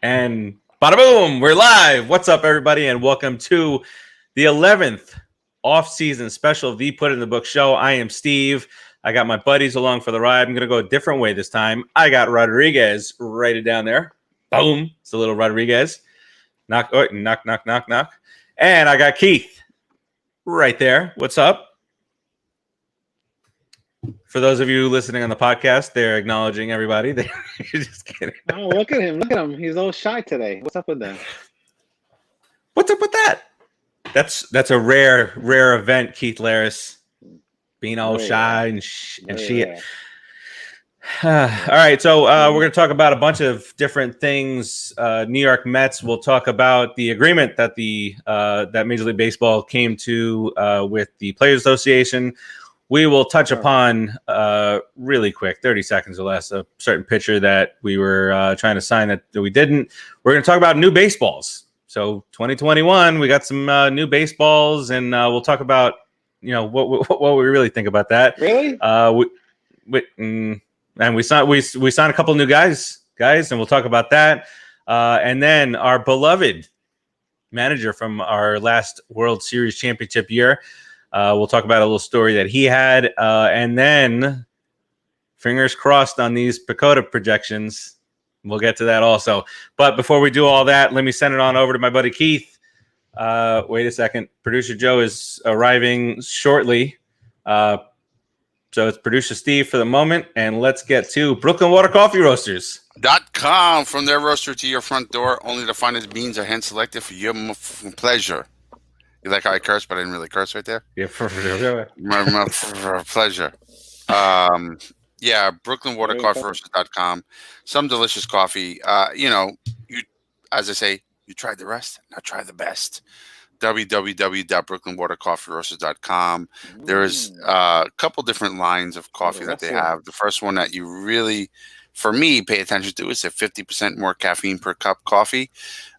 And bada boom, we're live. What's up, everybody? And welcome to the 11th off-season special of the Put in the Book show. I am Steve. I got my buddies along for the ride. I'm going to go a different way this time. I got Rodriguez right down there. Boom. It's a little Rodriguez. Knock, knock, knock, knock, knock. And I got Keith right there. What's up? For those of you listening on the podcast, they're acknowledging everybody. They're just kidding. Oh, look at him. Look at him. He's all shy today. What's up with that? What's up with that? That's a rare event, Keith Laris. Being all shy and shit. All right, so we're going to talk about a bunch of different things. New York Mets. We'll talk about the agreement that that Major League Baseball came to with the Players Association. We will touch upon really quick, 30 seconds or less, a certain pitcher that we were trying to sign that we didn't. We're going to talk about new baseballs. So 2021, we got some new baseballs, and we'll talk about what we really think about that. Really? And we signed a couple new guys, and we'll talk about that. And then our beloved manager from our last World Series championship year. We'll talk about a little story that he had, and then fingers crossed on these Pecota projections. We'll get to that also. But before we do all that, let me send it on over to my buddy Keith. Wait a second. Producer Joe is arriving shortly. So it's Producer Steve for the moment, and let's get to Brooklyn Water Coffee Roasters. .com, from their roaster to your front door. Only the finest beans are hand selected for your pleasure. You like how I cursed, but I didn't really curse right there? Yeah, for pleasure. BrooklynWaterCoffeeRoasters.com. Some delicious coffee. As I say, you tried the rest, now try the best. www.brooklynwatercoffeeroasters.com. There's a couple different lines of coffee that they have. The first one that you really, for me, pay attention to is a 50% more caffeine per cup coffee.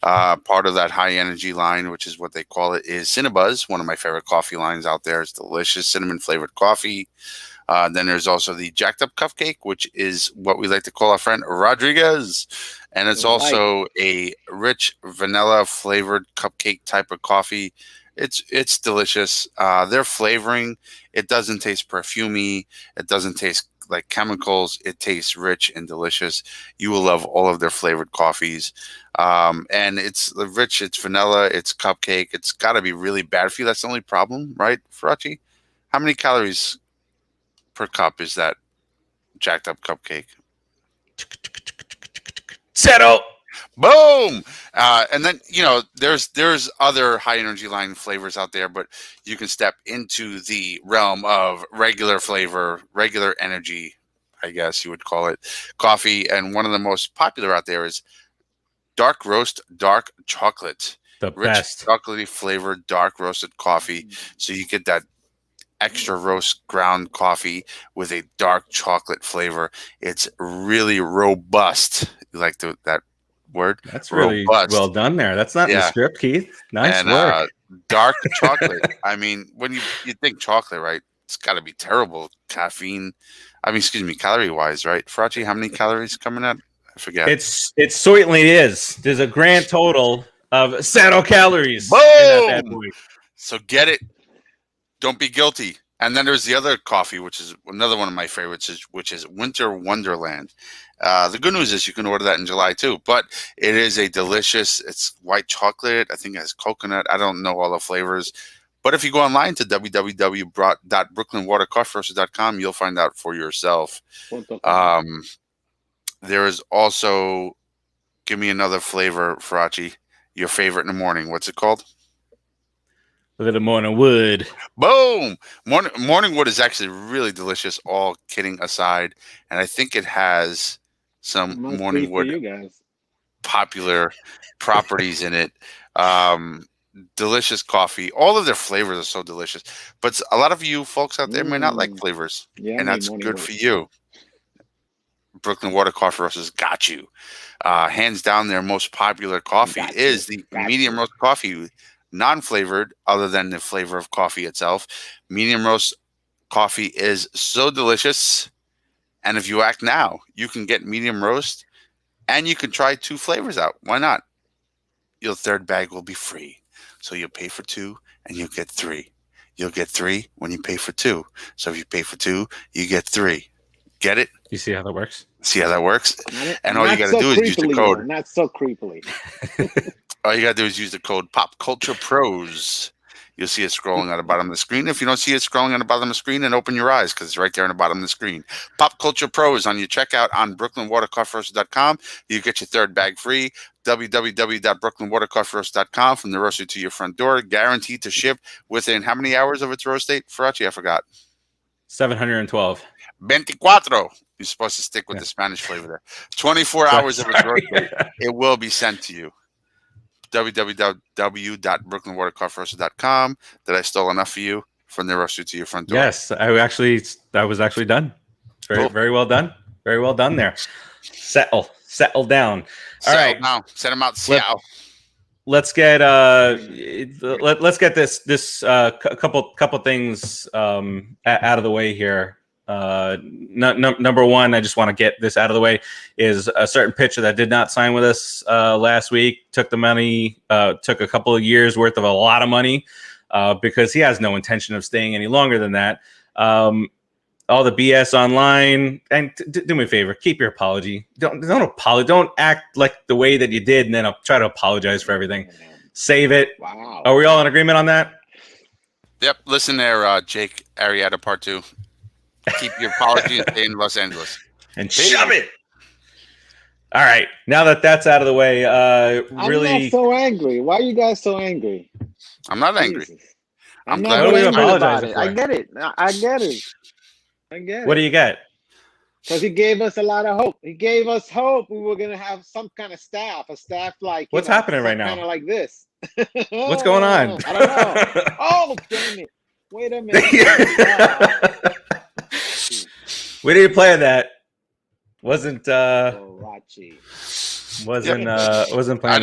Part of that high energy line, which is what they call it, is Cinnabuzz, one of my favorite coffee lines out there. It's delicious cinnamon flavored coffee. Then there's also the Jacked Up Cupcake, which is what we like to call our friend Rodriguez. And it's also a rich vanilla flavored cupcake type of coffee. It's delicious. Their flavoring, it doesn't taste perfumey. It doesn't taste like chemicals. It tastes rich and delicious. You will love all of their flavored coffees. And it's rich. It's vanilla. It's cupcake. It's got to be really bad for you. That's the only problem, right, Farace? How many calories per cup is that Jacked Up Cupcake? Settle. Boom. And then, there's other high energy line flavors out there, but you can step into the realm of regular flavor, regular energy, I guess you would call it, coffee. And one of the most popular out there is dark roast, dark chocolate. The rich, best. chocolatey flavored, dark roasted coffee. So you get that extra roast ground coffee with a dark chocolate flavor. It's really robust. You like that word? That's really well done there. That's not in the script, Keith. Nice work. Dark chocolate. I mean, when you think chocolate, right? It's got to be terrible caffeine. Calorie wise, right? Farace, how many calories coming out? I forget. It certainly is. There's a grand total of 0 calories. Boom! In that bad boy. So get it. Don't be guilty. And then there's the other coffee, which is another one of my favorites, which is Winter Wonderland. The good news is you can order that in July too, but it is a delicious, it's white chocolate. I think it has coconut. I don't know all the flavors, but if you go online to www.brooklynwatercoffeeroasters.com, you'll find out for yourself. There is also, give me another flavor, Farace, your favorite in the morning. What's it called? A little morning wood. Boom! Morning wood is actually really delicious, all kidding aside. And I think it has some morning wood popular properties in it. Delicious coffee. All of their flavors are so delicious. But a lot of you folks out there may not like flavors. And that's good for you. Brooklyn Water Coffee Roasters got you. Hands down, their most popular coffee is the medium roast coffee. Non-flavored, other than the flavor of coffee itself. Medium roast coffee is so delicious. And if you act now, you can get medium roast And you can try 2 flavors out. Why not? Your third bag will be free. So you'll pay for 2 and you'll get 3. You'll get 3 when you pay for 2. So if you pay for 2, you get 3. Get it? You see how that works? See how that works? And all you got to so do is use the code. Though, not so creepily. All you got to do is use the code PopCulturePros. You'll see it scrolling at the bottom of the screen. If you don't see it scrolling at the bottom of the screen, then open your eyes because it's right there on the bottom of the screen. PopCulturePros on your checkout on BrooklynWaterCoffeeRoasters.com. You get your third bag free. www.brooklynwatercoffeeroasters.com. From the roaster to your front door. Guaranteed to ship within how many hours of its roast date? Farace, I forgot. 712. 24. You're supposed to stick with the Spanish flavor there. 24 hours of its roast date. It will be sent to you. www.brooklynwatercoffeeroasters.com. Did I stole enough for you from the roaster to your front door? Yes, I was actually done. Very well done. Very well done there. Settle down. All right, now set them out, Seattle. Let's get this couple things out of the way here. Number one, I just want to get this out of the way, is a certain pitcher that did not sign with us last week, took the money, took a couple of years worth of a lot of money because he has no intention of staying any longer than that. All the BS online, and do me a favor, keep your apology. Don't apologize. Don't act like the way that you did, and then I'll try to apologize for everything. Save it. Wow. Are we all in agreement on that? Yep. Listen there, Jake Arrieta Part 2. Keep your apology and stay in Los Angeles. And shove it. All right. Now that that's out of the way, really. I'm not so angry. Why are you guys so angry? I'm not angry. Jesus. I'm not glad we angry apologize about it. for I it. get it. I get it. What do you get? Because he gave us a lot of hope. He gave us hope we were going to have some kind of staff, a staff like What's happening right now? Kind of like this. What's going on? I don't know. Oh, damn it. Wait a minute. We didn't play that. Wasn't Borachi. playing. I didn't at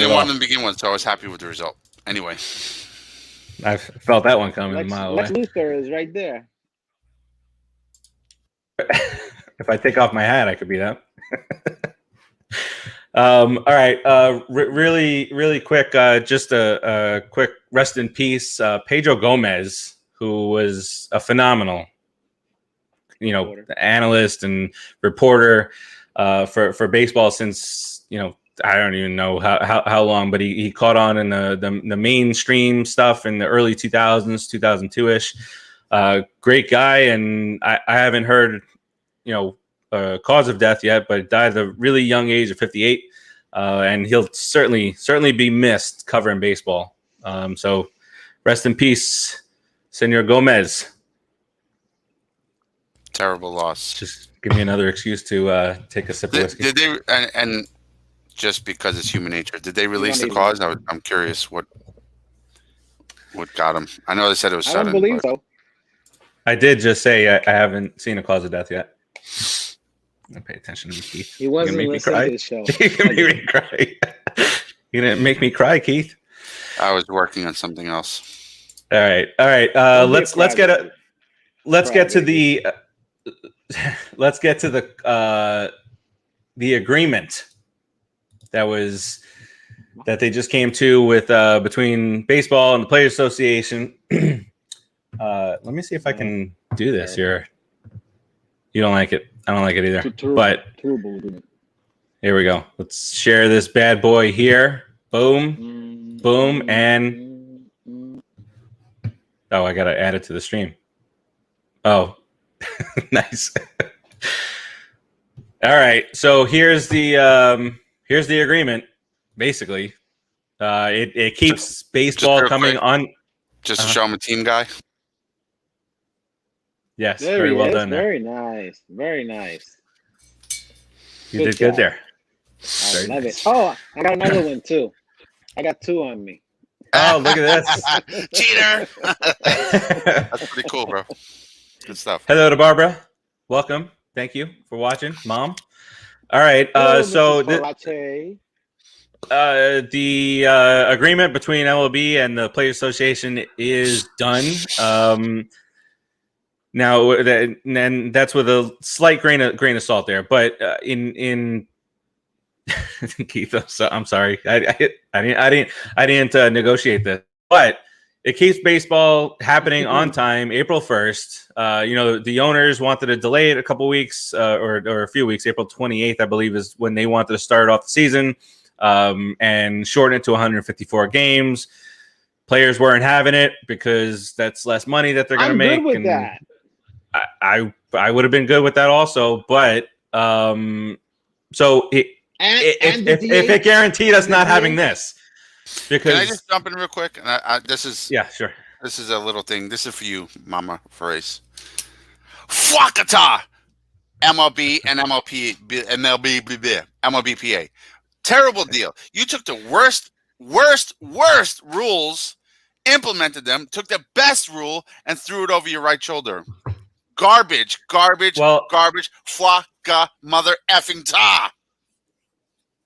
all. want him to begin with, so I was happy with the result. Anyway. I felt that one coming a mile away. Lex Luthor is right there. If I take off my hat, I could be that. All right. Really quick. Just a quick rest in peace. Pedro Gomez, who was a phenomenal, analyst and reporter for baseball since, I don't even know how long, but he caught on in the mainstream stuff in the early 2000s, 2002-ish. Great guy, and I haven't heard, cause of death yet, but died at a really young age of 58, and he'll certainly be missed covering baseball. So rest in peace, Senor Gomez. Terrible loss. Just give me another excuse to take a sip of whiskey. Did they, and just because it's human nature, did they release the cause? I'm curious what got him. I know they said it was sudden. I don't believe so. I did just say I haven't seen a cause of death yet. I pay attention to me, Keith. He wasn't listening to the show. You can make me cry. You didn't make me cry, Keith. I was working on something else. All right. Let's get to the agreement that they just came to with between baseball and the Players Association. Let me see if I can do this here. You don't like it. I don't like it either. But here we go. Let's share this bad boy here. Boom, boom, and I gotta add it to the stream. Oh, nice. All right. So here's the agreement. Basically, it keeps baseball coming quick, on. Just to show I'm a team guy. Yes, very well done there. Very nice. Very nice. You did good there. I love it. Oh, I got another one too. I got 2 on me. Oh, look at this. Cheater. That's pretty cool, bro. Good stuff. Hello to Barbara. Welcome. Thank you for watching, Mom. All right. So the agreement between MLB and the Players Association is done. Now, and that's with a slight grain of salt there, but in Keith, I'm sorry. I didn't negotiate this, but it keeps baseball happening on time, April 1st. The owners wanted to delay it a couple weeks or a few weeks. April 28th, I believe, is when they wanted to start off the season and shorten it to 154 games. Players weren't having it because that's less money that they're going to make. I'm good with that. I would have been good with that also, but so if it guaranteed us not having this, because can I just jump in real quick? And this is sure. This is a little thing. This is for you, Mama Farace. Fwakata, MLB and MLBPA. Terrible deal. You took the worst rules, implemented them, took the best rule, and threw it over your right shoulder. Garbage. Fwaka mother effing ta.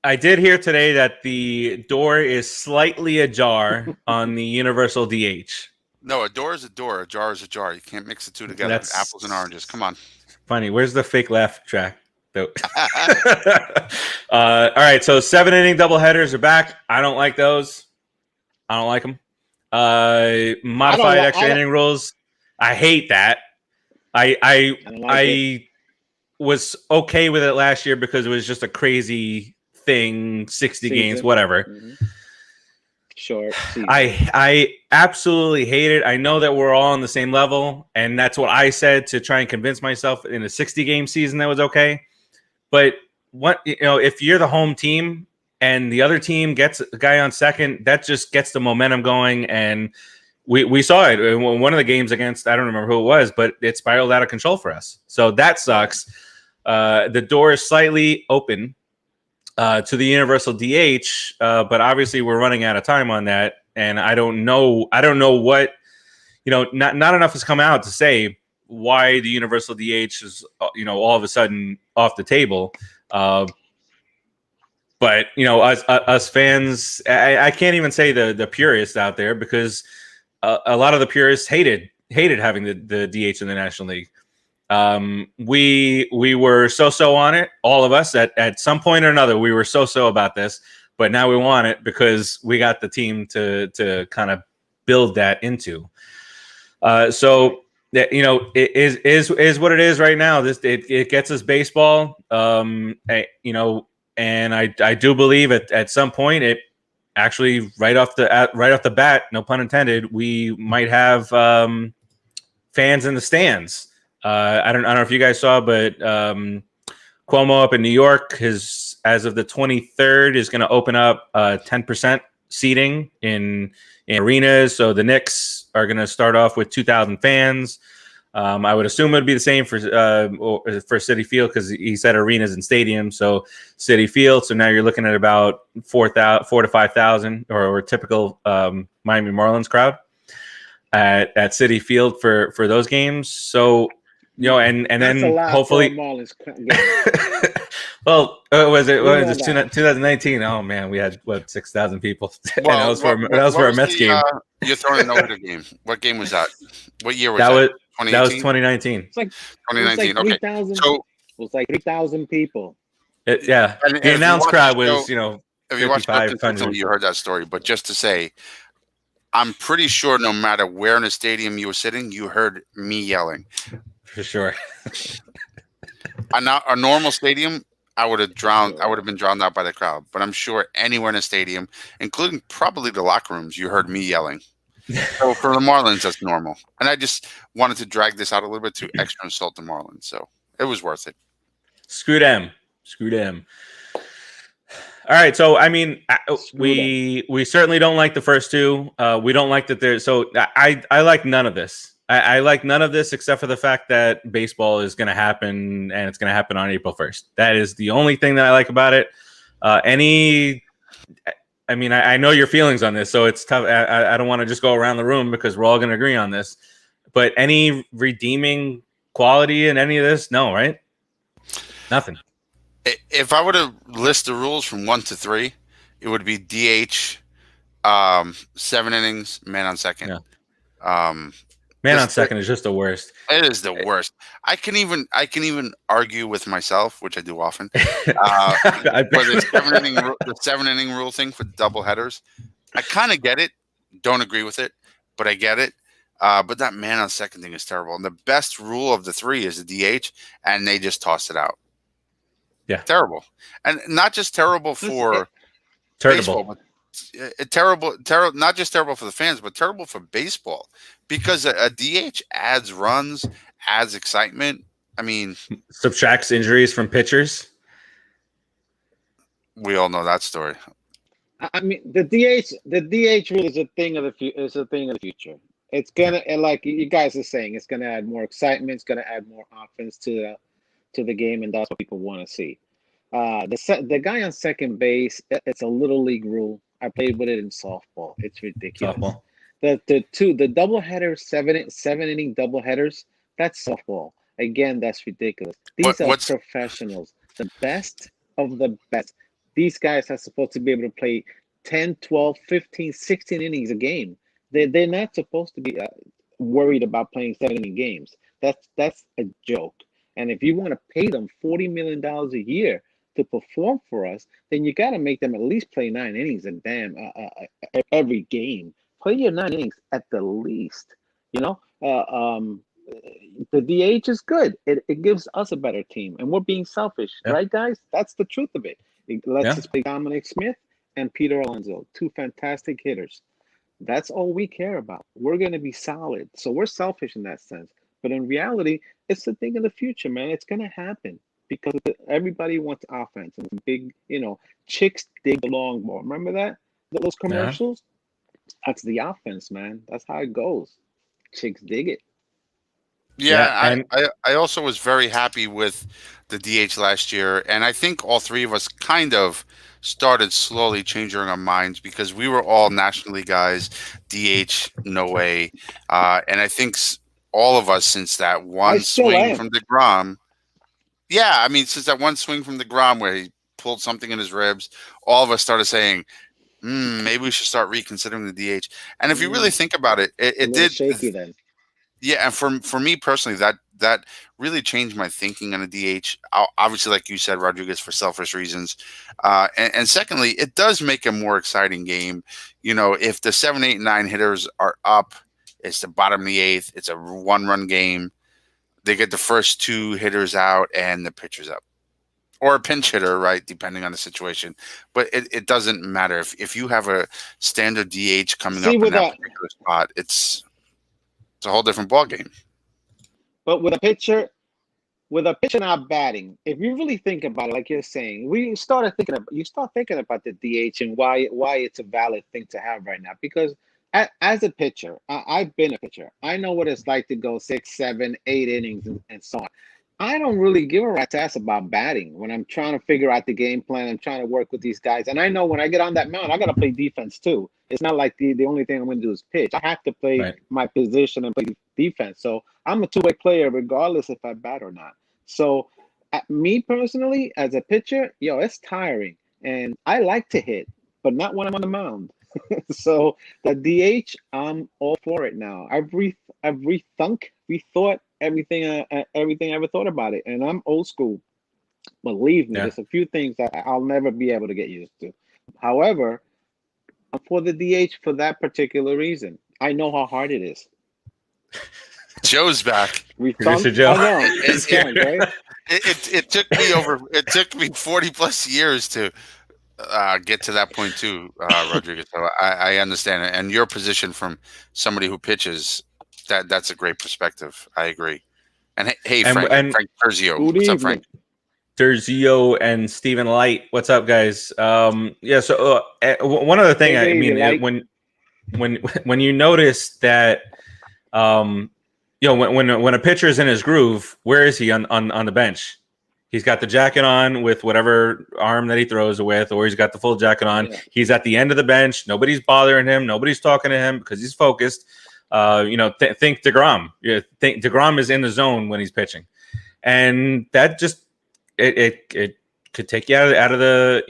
I did hear today that the door is slightly ajar on the universal DH. No, a door is a door. A jar is a jar. You can't mix the two together. That's apples and oranges. Come on. Funny. Where's the fake laugh track? All right. So 7-inning doubleheaders are back. I don't like those. I don't like them. Modified extra inning rules. I hate that. I was okay with it last year because it was just a crazy thing, 60 games, whatever. Mm-hmm. Short season. I absolutely hate it. I know that we're all on the same level, and that's what I said to try and convince myself in a 60-game season that was okay. But if you're the home team and the other team gets a guy on second, that just gets the momentum going. And we saw it in one of the games against, I don't remember who it was, but it spiraled out of control for us. So that sucks. The door is slightly open to the universal DH, but obviously we're running out of time on that. And I don't know what, not enough has come out to say why the universal DH is, all of a sudden off the table. But us fans, I can't even say the purists out there, because a lot of the purists hated having the DH in the National League. We were so on it, all of us at some point or another. We were so about this, but now we want it because we got the team to kind of build that into. So that it is what it is right now. It gets us baseball. And I do believe at some point it actually right off the bat, no pun intended, we might have fans in the stands. I don't know if you guys saw, but Cuomo up in New York, as of the 23rd, is going to open up 10% seating in arenas. So the Knicks are going to start off with 2,000 fans. I would assume it would be the same for Citi Field, because he said arenas and stadiums. So Citi Field. So now you're looking at about 4,000 to 5,000, or typical Miami Marlins crowd at Citi Field for those games. So and then hopefully. Well, was it 2019? Oh man, we had 6,000 people. Well, that was for a Mets game. You're throwing a no-hitter game. What game was that? What year was that? That was 2019. It's like 2019. Okay, so it was like 3,000 people. The announced crowd was if you watched you heard that story. But just to say, I'm pretty sure no matter where in the stadium you were sitting, you heard me yelling. For sure. A normal stadium, I would have been drowned out by the crowd. But I'm sure anywhere in a stadium, including probably the locker rooms, you heard me yelling. So for the Marlins, that's normal. And I just wanted to drag this out a little bit to extra insult the Marlins. So it was worth it. Screw them. All right. So, I mean, we certainly don't like the first two. We don't like that there's. So I like none of this. I like none of this except for the fact that baseball is going to happen, and it's going to happen on April 1st. That is the only thing that I like about it. I know your feelings on this, so it's tough. I don't want to just go around the room because we're all going to agree on this. But any redeeming quality in any of this? No, right? Nothing. If I were to list the rules from 1 to 3, it would be DH, 7 innings, man on second. Yeah. Man on second is just the worst. It is the worst. I can even argue with myself, which I do often. For the 7 inning rule thing for double headers, I kind of get it. Don't agree with it, but I get it. But that man on second thing is terrible. And the best rule of the 3 is the DH, and they just tossed it out. Yeah, terrible, and not just terrible for baseball, but terrible. Not just terrible for the fans, but terrible for baseball, because a DH adds runs, adds excitement. I mean, subtracts injuries from pitchers. We all know that story. I mean, the DH rule is a thing of the future. It's gonna, like you guys are saying, it's gonna add more excitement. It's gonna add more offense to the game, and that's what people want to see. The guy on second base, it's a little league rule. I played with it in softball. It's ridiculous. Softball. The double headers, seven inning double headers, that's softball. Again, that's ridiculous. These are professionals, the best of the best. These guys are supposed to be able to play 10, 12, 15, 16 innings a game. They're not supposed to be worried about playing 7-inning games. That's a joke. And if you want to pay them $40 million a year to perform for us, then you got to make them at least play 9 innings every game. Play your 9 innings at the least. The DH is good. It gives us a better team, and we're being selfish, right, guys? That's the truth of it. It lets us play Dominic Smith and Peter Alonso, 2 fantastic hitters. That's all we care about. We're going to be solid. So we're selfish in that sense. But in reality, it's the thing of the future, man. It's going to happen because everybody wants offense. And big, chicks dig the long ball. Remember that? Those commercials? Yeah. That's the offense, man. That's how it goes. Chicks dig it. Yeah, I also was very happy with the DH last year. And I think all 3 of us kind of started slowly changing our minds because we were all National League guys, DH, no way. And I think all of us, since that one swing from DeGrom, since that one swing from DeGrom where he pulled something in his ribs, all of us started saying, maybe we should start reconsidering the DH. And if you really think about it, it did. Shaky then. Yeah, and for me personally, that really changed my thinking on a DH. Obviously, like you said, Rodriguez, for selfish reasons, and secondly, it does make a more exciting game. If the 7, 8, 9 hitters are up, it's the bottom of the 8th. It's a 1-run game. They get the first 2 hitters out and the pitcher's up, or a pinch hitter, right? Depending on the situation. But it doesn't matter if you have a standard DH coming up in that particular spot. It's a whole different ballgame. But with a pitcher not batting, if you really think about it, like you're saying, you start thinking about the DH and why it's a valid thing to have right now. Because as a pitcher, I've been a pitcher. I know what it's like to go 6, 7, 8 innings and so on. I don't really give a rat's ass about batting when I'm trying to figure out the game plan. I'm trying to work with these guys. And I know when I get on that mound, I got to play defense too. It's not like the only thing I'm going to do is pitch. I have to play my position and play defense. So I'm a 2-way player regardless if I bat or not. So me personally, as a pitcher, it's tiring. And I like to hit, but not when I'm on the mound. So the DH, I'm all for it now. I've rethought everything I ever thought about it, and I'm old school. Believe me, there's a few things that I'll never be able to get used to. However, I'm for the DH for that particular reason. I know how hard it is. Joe's back. Producer Joe. I know. It took me 40 plus years to get to that point too, Rodriguez. So I understand it, and your position from somebody who pitches, that's a great perspective. I agree. And hey, Frank Terzio. What's up, Frank? Terzio and Stephen Light. What's up, guys? So one other thing, I mean, when you notice that, when a pitcher is in his groove, where is he on the bench? He's got the jacket on with whatever arm that he throws with, or he's got the full jacket on. Yeah. He's at the end of the bench. Nobody's bothering him. Nobody's talking to him because he's focused. Think DeGrom. Think DeGrom is in the zone when he's pitching, and that just it could take you out of the.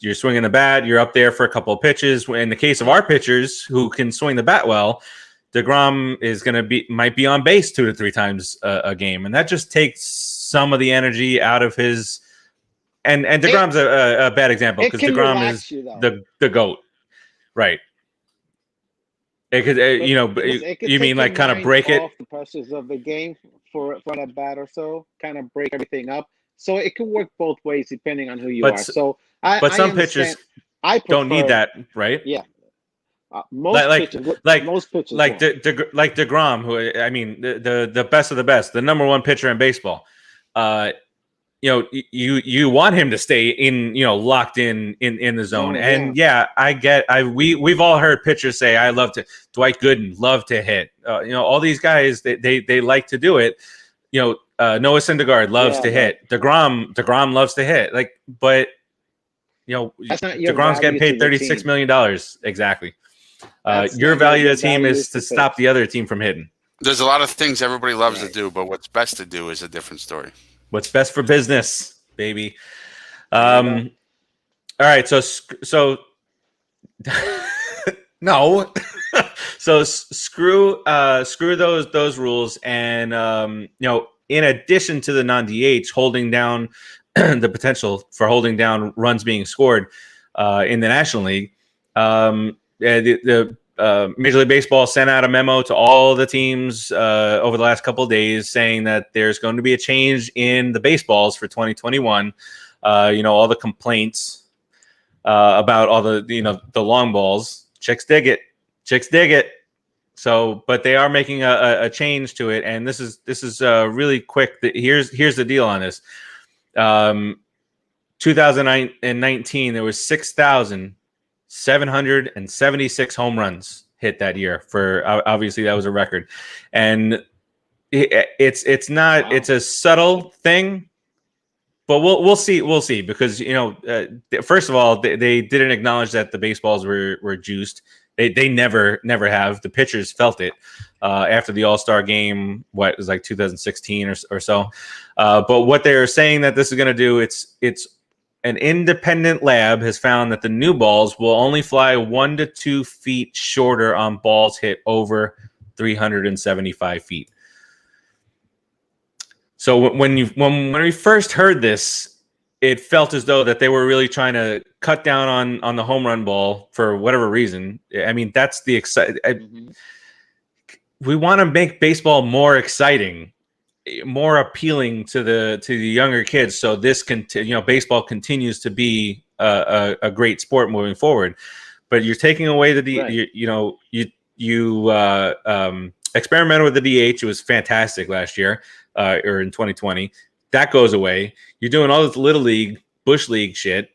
You're swinging the bat. You're up there for a couple of pitches. In the case of our pitchers who can swing the bat well, DeGrom is might be on base 2 to 3 times a game, and that just takes some of the energy out of his. And DeGrom's a bad example because DeGrom is the GOAT, right? It could, you mean like kind of break it off the pressures of the game for that bat or so, kind of break everything up. So it could work both ways depending on who you are. So, but some pitchers don't need that, right? Yeah. Most pitchers, like DeGrom, who I mean, the best of the best, the number one pitcher in baseball. You want him to stay in, locked in the zone. And we've all heard pitchers say, I love to, Dwight Gooden, love to hit. All these guys, they like to do it. Noah Syndergaard loves to hit. DeGrom loves to hit. But DeGrom's getting paid $36 million. Exactly. Your value to the team is to stop the other team from hitting. There's a lot of things everybody loves to do, but what's best to do is a different story. What's best for business, baby. All right. So no. So screw those rules. And, in addition to the non-DH holding down the potential for holding down runs being scored in the National League, the Major League Baseball sent out a memo to all the teams over the last couple of days saying that there's going to be a change in the baseballs for 2021. All the complaints about all the long balls. Chicks dig it. So, but they are making a change to it, and this is really quick. Here's the deal on this. 2019, there was 6,776 home runs hit that year. For obviously that was a record, and it's a subtle thing, but we'll see because first of all they didn't acknowledge that the baseballs were juiced. They never have. The pitchers felt it after the All-Star game. What it was like 2016 or so. But what they're saying that this is going to do, it's an independent lab has found that the new balls will only fly 1 to 2 feet shorter on balls hit over 375 feet. So when we first heard this, it felt as though that they were really trying to cut down on the home run ball for whatever reason. I mean, that's the exciting. We want to make baseball more exciting, more appealing to the younger kids. So this baseball continues to be a great sport moving forward. But you're taking away you experimented with the DH. It was fantastic last year or in 2020. That goes away. You're doing all this little league, bush league shit,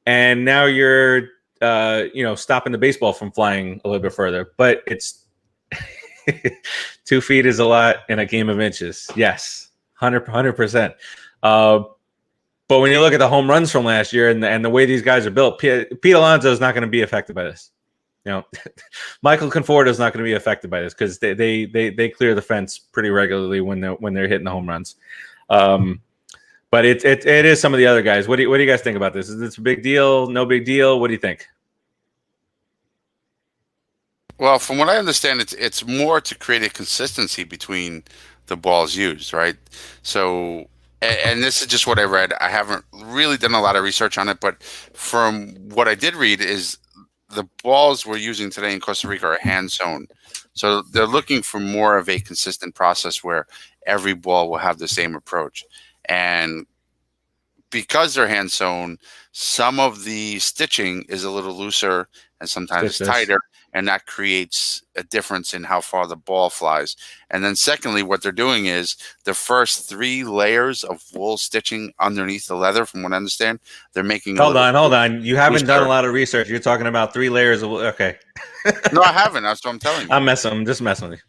and now you're stopping the baseball from flying a little bit further. But it's 2 feet is a lot in a game of inches. Yes, 100%. But when you look at the home runs from last year and the way these guys are built, Pete Alonso is not going to be affected by this. Michael Conforto is not going to be affected by this because they clear the fence pretty regularly when they're hitting the home runs. But it is some of the other guys. What do you guys think about this? Is this a big deal? No big deal? What do you think? Well, from what I understand, it's more to create a consistency between the balls used, right? So, and this is just what I read. I haven't really done a lot of research on it, but from what I did read is the balls we're using today in Costa Rica are hand sewn. So they're looking for more of a consistent process where every ball will have the same approach. And because they're hand sewn, some of the stitching is a little looser and sometimes it's tighter, and that creates a difference in how far the ball flies. And then secondly, what they're doing is the first 3 layers of wool stitching underneath the leather, from what I understand, they're making Hold on. You haven't done a lot of research. You're talking about 3 layers of okay. No, I haven't. That's what I'm telling you. I'm just messing with you.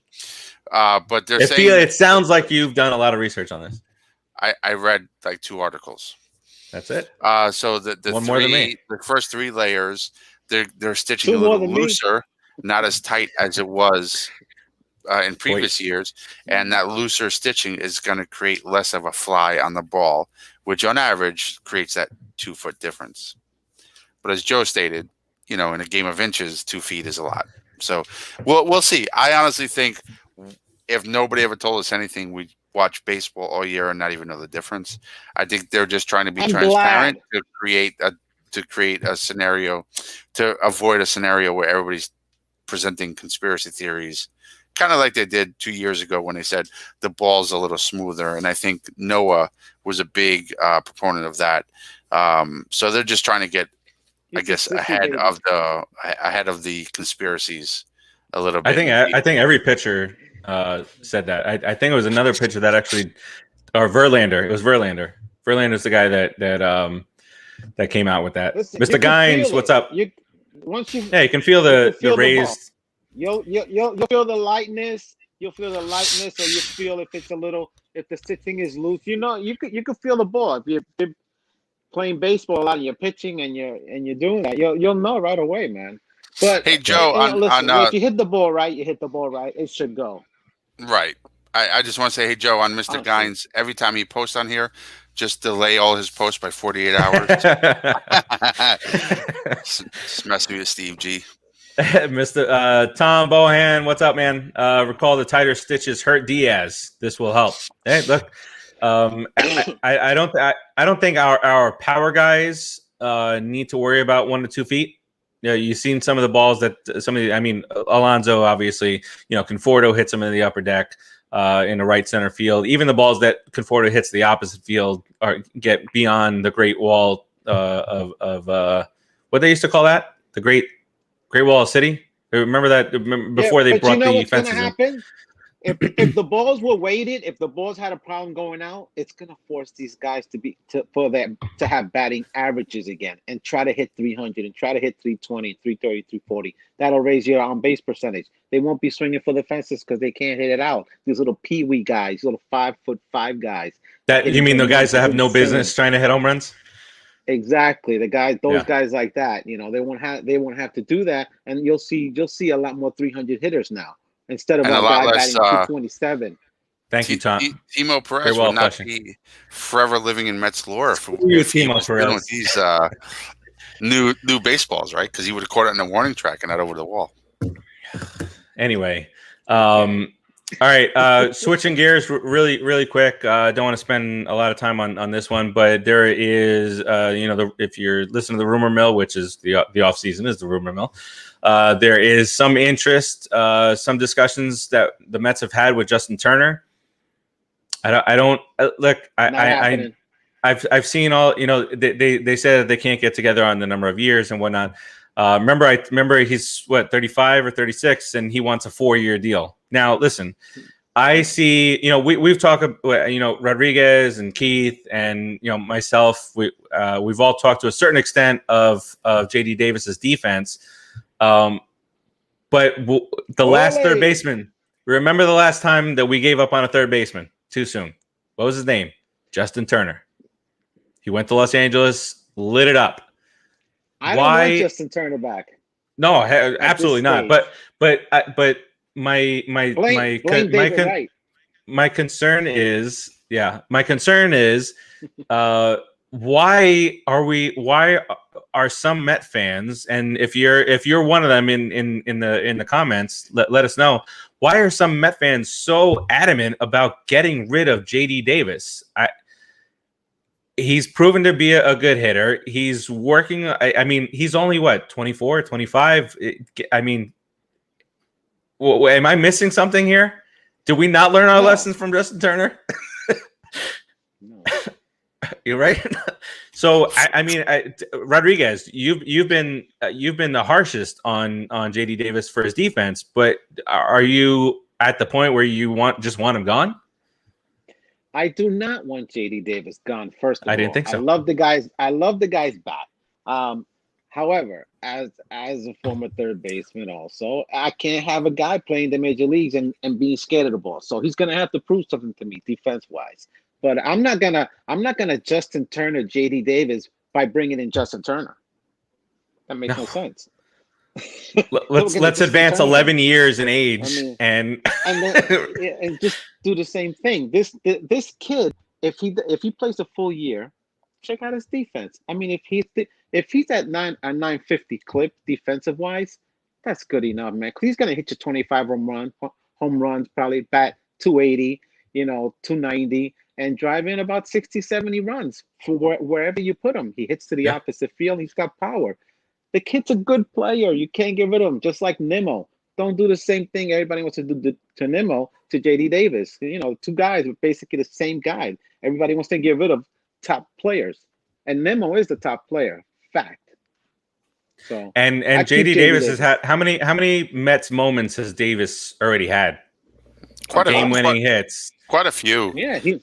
But they're saying it sounds like you've done a lot of research on this. I read like 2 articles. That's it. So the first 3 layers, they're stitching 2 a little more than looser, not as tight as it was in previous years, and that looser stitching is going to create less of a fly on the ball, which on average creates that 2 foot difference. But as Joe stated, in a game of inches, 2 feet is a lot. So we'll see. I honestly think if nobody ever told us anything, we'd watch baseball all year and not even know the difference. I think they're just trying to be transparent to create a scenario, to avoid a scenario where everybody's presenting conspiracy theories, kind of like they did 2 years ago when they said the ball's a little smoother. And I think Noah was a big proponent of that. So they're just trying to get, I guess, ahead of the conspiracies a little bit. I think every pitcher said that. I think it was another pitcher that actually, or Verlander. It was Verlander. Verlander's the guy that came out with that. Listen, Mr. Gines, what's up? You can feel the raised. You'll feel the lightness. You'll feel the lightness, or you feel if the thing is loose. You know, you could feel the ball. If you're playing baseball a lot and you're pitching and you're doing that, you'll know right away, man. But hey, Joe, if you hit the ball right, it should go. Right. I just want to say, hey, Joe, on Mr. Gines, every time he posts on here, just delay all his posts by 48 hours. It's messing with Steve G. Mr. Tom Bohan, what's up, man? Recall the tighter stitches hurt Diaz. This will help. Hey, look, I don't think our power guys need to worry about 1 to 2 feet. Yeah, you've seen some of the balls that Alonso, obviously, Conforto hits him in the upper deck in the right center field. Even the balls that Conforto hits the opposite field get beyond the Great Wall of what they used to call that, the Great Wall of City. Remember that before they brought the fences in. If the balls were weighted, if the balls had a problem going out, it's gonna force these guys to have batting averages again and try to hit 300 and try to hit 320, 330, 340. That'll raise your on base percentage. They won't be swinging for the fences because they can't hit it out. These little peewee guys, little 5'5" guys. That you mean the guys that have no business trying to hit home runs? Exactly, those guys like that. They won't have to do that, and you'll see a lot more 300 hitters now. Instead of a guy batting 227. Thank you, Tom. Timo Perez will not be forever living in Mets lore if he was dealing with these new baseballs, right? Because he would have caught it in the warning track and not over the wall. Anyway, all right. Switching gears really, really quick. Don't want to spend a lot of time on this one, but there is, if you're listening to the rumor mill, which is the off season is the rumor mill. There is some interest, some discussions that the Mets have had with Justin Turner. I've seen all, they said that they can't get together on the number of years and whatnot. Remember he's 35 or 36 and he wants a 4-year deal. Now, listen, I see, we've talked, Rodriguez and Keith and, myself, we've all talked to a certain extent of JD Davis's defense. But the last third baseman, remember the last time that we gave up on a third baseman too soon? What was his name? Justin Turner. He went to Los Angeles, lit it up. I don't want Justin Turner back. No, absolutely not. But my concern is, why are some Met fans, and if you're one of them in the comments, let us know, why are some Met fans so adamant about getting rid of JD Davis? He's proven to be a good hitter. He's working. I mean, he's only 24, 25. Am I missing something here? Did we not learn our lessons from Justin Turner? No. You're right. So Rodriguez, you've been the harshest on JD Davis for his defense, but are you at the point where you just want him gone? I do not want JD Davis gone. First of all, I didn't think so. I love the guy's bat. However, as a former third baseman, also, I can't have a guy playing the major leagues and being scared of the ball. So he's gonna have to prove something to me defense wise. But I'm not gonna Justin Turner JD Davis by bringing in Justin Turner. That makes no sense. Let's advance 11 years in age and just do the same thing. This kid, if he plays a full year, check out his defense. I mean, if he's at 950 clip defensive wise, That's good enough, man. He's gonna hit you 25 home runs, probably bat 280, 290, and drive in about 60, 70 runs for wherever you put him. He hits to the opposite field. He's got power. The kid's a good player. You can't get rid of him. Just like Nimmo. Don't do the same thing everybody wants to do to Nimmo, to JD Davis. Two guys with basically the same guy. Everybody wants to get rid of top players. And Nimmo is the top player. Fact. So and JD Davis has had how many Mets moments has Davis already had? Quite game-winning hits. Quite a few. Yeah, he's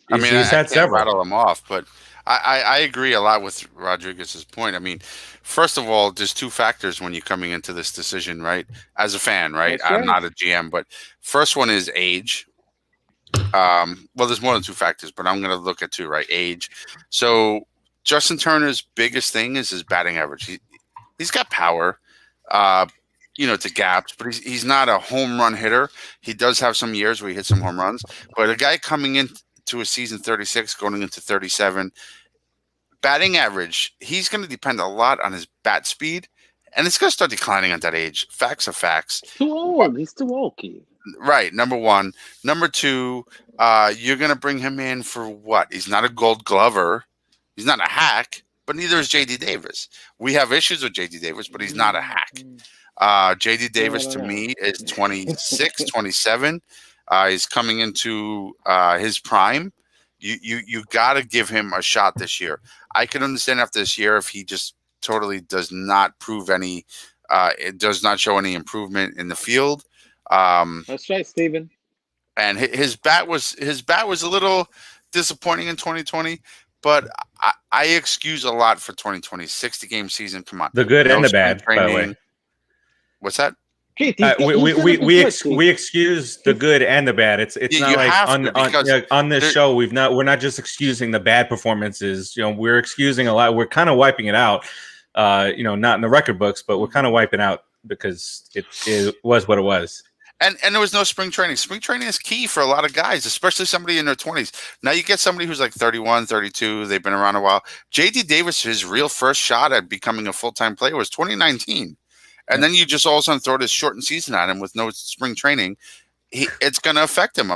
had several. Rattle them off, but I agree a lot with Rodriguez's point. I mean, first of all, there's two factors when you're coming into this decision, right? As a fan, right? I'm not a GM, but first one is age. Well, there's more than two factors, but I'm going to look at two, right? Age. So Justin Turner's biggest thing is his batting average. He's got power, to gaps, but he's not a home run hitter. He does have some years where he hits some home runs, but a guy coming into a season 36, going into 37, batting average, he's going to depend a lot on his bat speed, and it's going to start declining at that age. Facts are facts. Too old. He's too old, Keith. Right, number one. Number two, you're going to bring him in for what? He's not a Gold Glover. He's not a hack. But neither is JD Davis. We have issues with JD Davis, but he's not a hack. JD Davis, to me, is 26, 27. He's coming into his prime. You got to give him a shot this year. I can understand after this year if he just totally does not prove any it does not show any improvement in the field. That's right, Steven. And his bat was a little disappointing in 2020. But I excuse a lot for 2020. 60-game season. Come on. The good and the bad, by the way. What's that? We excuse the good and the bad. It's not like on this show we're not just excusing the bad performances. We're excusing a lot. We're kind of wiping it out. Not in the record books, but we're kind of wiping out because it was what it was. And there was no spring training. Spring training is key for a lot of guys, especially somebody in their 20s. Now you get somebody who's like 31, 32. They've been around a while. JD Davis, his real first shot at becoming a full-time player was 2019. And then you just all of a sudden throw this shortened season at him with no spring training. It's going to affect him.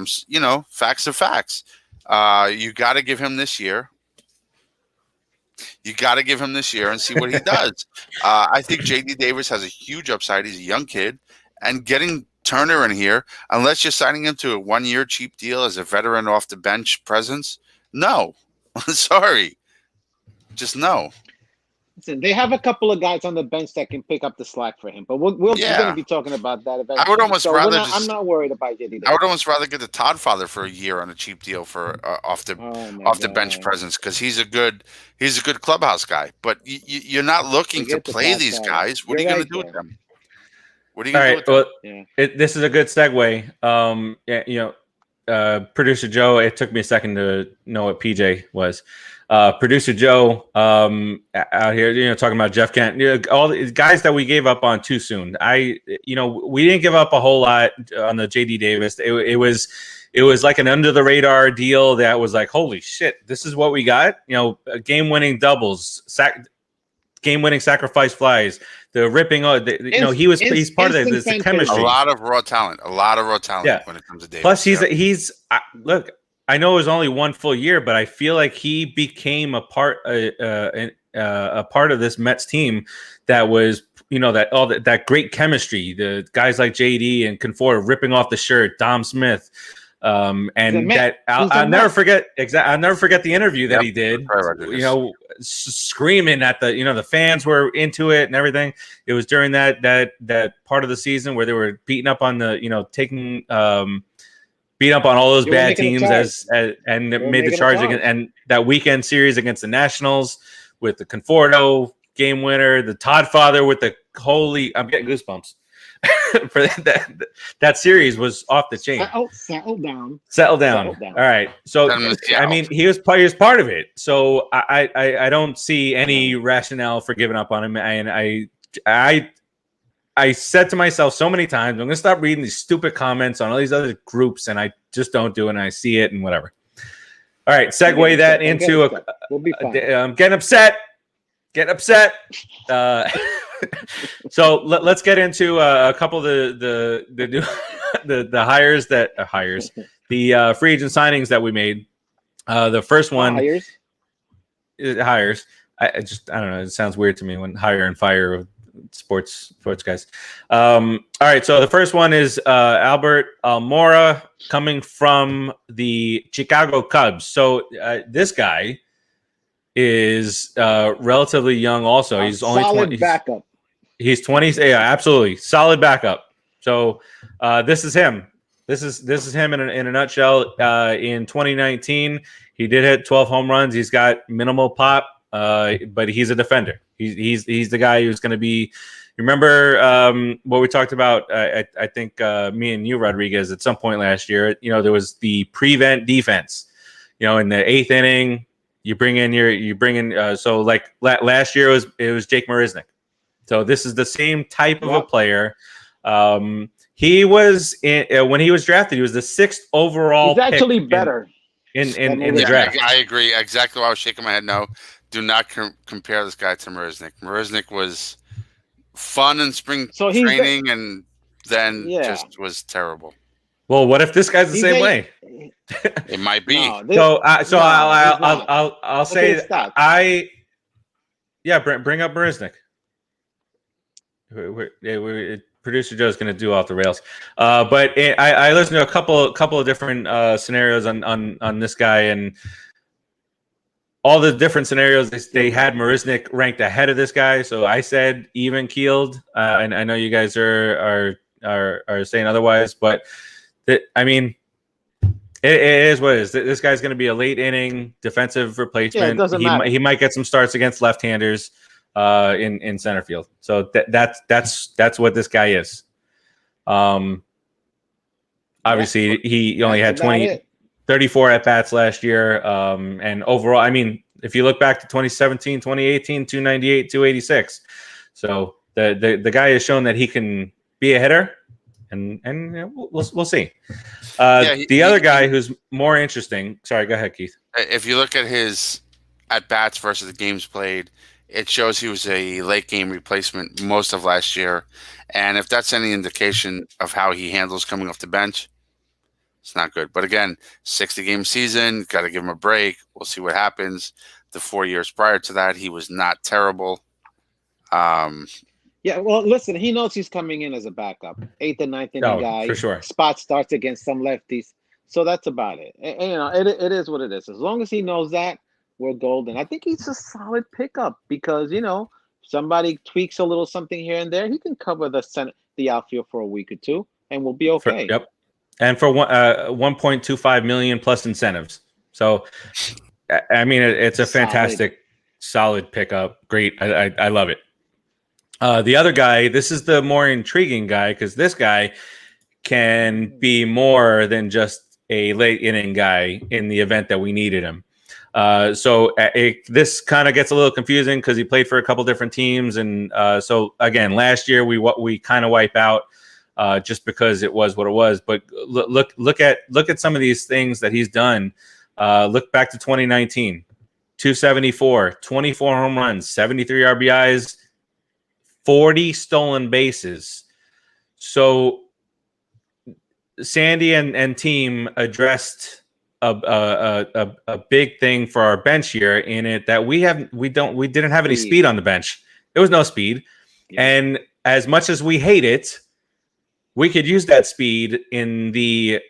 Facts are facts. You got to give him this year. You got to give him this year and see what he does. I think JD Davis has a huge upside. He's a young kid. And getting Turner in here, unless you're signing him to a 1-year cheap deal as a veteran off the bench presence, no. Sorry. Just no. Listen, they have a couple of guys on the bench that can pick up the slack for him, but we're going to be talking about that eventually. I would almost rather I'm not worried about JD Davis. I would almost rather get the Todd father for a year on a cheap deal for off the bench presence because he's a good clubhouse guy. But you're not looking to play these guys. What are you going to do with them? What are you going to do with them? This is a good segue. Producer Joe. It took me a second to know what PJ was. Producer Joe out here, talking about Jeff Kent, all the guys that we gave up on too soon. We didn't give up a whole lot on the JD Davis. It was like an under the radar deal that was like, holy shit, this is what we got. Game winning doubles, game winning sacrifice flies, the ripping. He's part of this. The chemistry. A lot of raw talent. Yeah. When it comes to Davis. Plus, look. I know it was only one full year, but I feel like he became a part of this Mets team that was, that great chemistry. The guys like JD and Conforto ripping off the shirt, Dom Smith, and that I'll never forget. I'll never forget the interview that he did. Screaming at the fans were into it and everything. It was during that part of the season where they were beating up on taking. Beat up on all those bad teams and made the charge against, and that weekend series against the Nationals with the Conforto game winner, the Todd father with the I'm getting goosebumps. For that series was off the chain. Settle down. All right. So I mean, he was part of it. So I don't see any rationale for giving up on him, and I said to myself so many times, I'm going to stop reading these stupid comments on all these other groups, and I just don't do it, and I see it and whatever. All right, segue that into we'll be fine. I'm getting upset. So let's get into a couple of the new the hires the free agent signings that we made. The first one hires. I don't know. It sounds weird to me when hire and fire sports guys. All right. So the first one is Albert Almora coming from the Chicago Cubs. So this guy is relatively young. Also, he's only 20. Backup. He's 20. Yeah, absolutely solid backup. So this is him. This is him in a nutshell. In 2019, he did hit 12 home runs. He's got minimal pop, but he's a defender. He's the guy who's going to be. Remember what we talked about? I think me and you, Rodriguez, at some point last year. There was the prevent defense. In the 8th inning, you bring in. So like last year it was Jake Marisnick. So this is the same type of a player. He was when he was drafted. He was the 6th overall. He's actually better in the draft. I agree. Exactly why I was shaking my head. No, do not compare this guy to Marisnick. Marisnick was fun in spring training, and then just was terrible. Well, what if this guy's the same way? It might be. I'll say bring up Marisnick. Producer Joe's going to do off the rails, but I listened to a couple of different scenarios on this guy, and all the different scenarios they had Marisnick ranked ahead of this guy. So I said even keeled, and I know you guys are saying otherwise, but it is what it is. This guy's going to be a late inning defensive replacement. It doesn't matter. He might get some starts against left-handers in center field. So that's what this guy is. Obviously he only had 34 at bats last year. And overall, if you look back to 2017, 2018, 298, 286. So the guy has shown that he can be a hitter, and we'll see. The other guy who's more interesting. Sorry, go ahead, Keith. If you look at his at bats versus the games played, it shows he was a late game replacement most of last year. And if that's any indication of how he handles coming off the bench, it's not good. But again, 60-game season, got to give him a break. We'll see what happens. The 4 years prior to that, he was not terrible. Yeah, well, listen, he knows he's coming in as a backup. 8th and 9th inning guy. For sure. Spot starts against some lefties. So that's about it. And, it is what it is. As long as he knows that, we're golden. I think he's a solid pickup because, somebody tweaks a little something here and there. He can cover the outfield for a week or two, and we'll be okay. Yep. And for $1.25 million plus incentives. So, it's a fantastic, solid pickup. Great. I love it. The other guy, this is the more intriguing guy because this guy can be more than just a late inning guy in the event that we needed him. This kind of gets a little confusing because he played for a couple different teams, and so again, last year we kind of wipe out just because it was what it was. But look at some of these things that he's done. Look back to 2019, 274, 24 home runs, 73 RBIs, 40 stolen bases. So Sandy and team addressed a big thing for our bench here in it that we didn't have any speed on the bench. There was no speed. And as much as we hate it, we could use that speed in the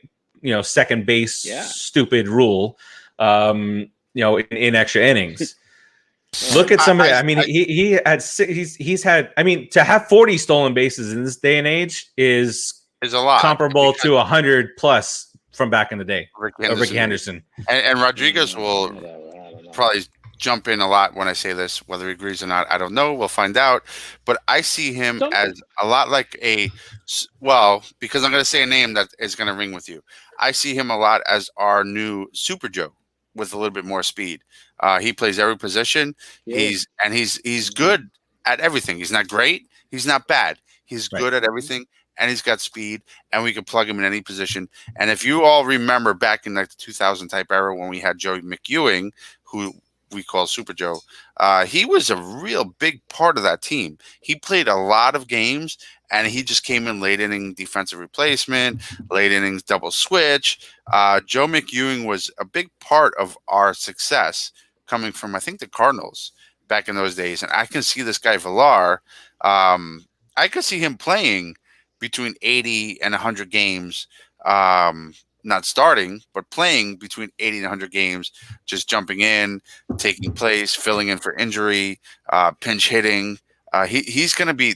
second base stupid rule in extra innings. Look at somebody. He's had to have 40 stolen bases in this day and age is a lot, comparable to 100 plus from back in the day. Ricky Henderson. And Rodriguez will probably jump in a lot when I say this, whether he agrees or not, I don't know. We'll find out. But I see him as a lot like because I'm going to say a name that is going to ring with you. I see him a lot as our new Super Joe with a little bit more speed. He plays every position. Yeah. He's good at everything. He's not great. He's not bad. He's good at everything. And he's got speed, and we can plug him in any position. And if you all remember back in the 2000 type era when we had Joey McEwing, who we call Super Joe, he was a real big part of that team. He played a lot of games, and he just came in late inning defensive replacement, late innings double switch. Joe McEwing was a big part of our success coming from, I think, the Cardinals back in those days. And I can see this guy Villar. I could see him playing between 80 and 100 games, not starting, but playing between 80 and 100 games, just jumping in, taking place, filling in for injury, pinch hitting. He's going to be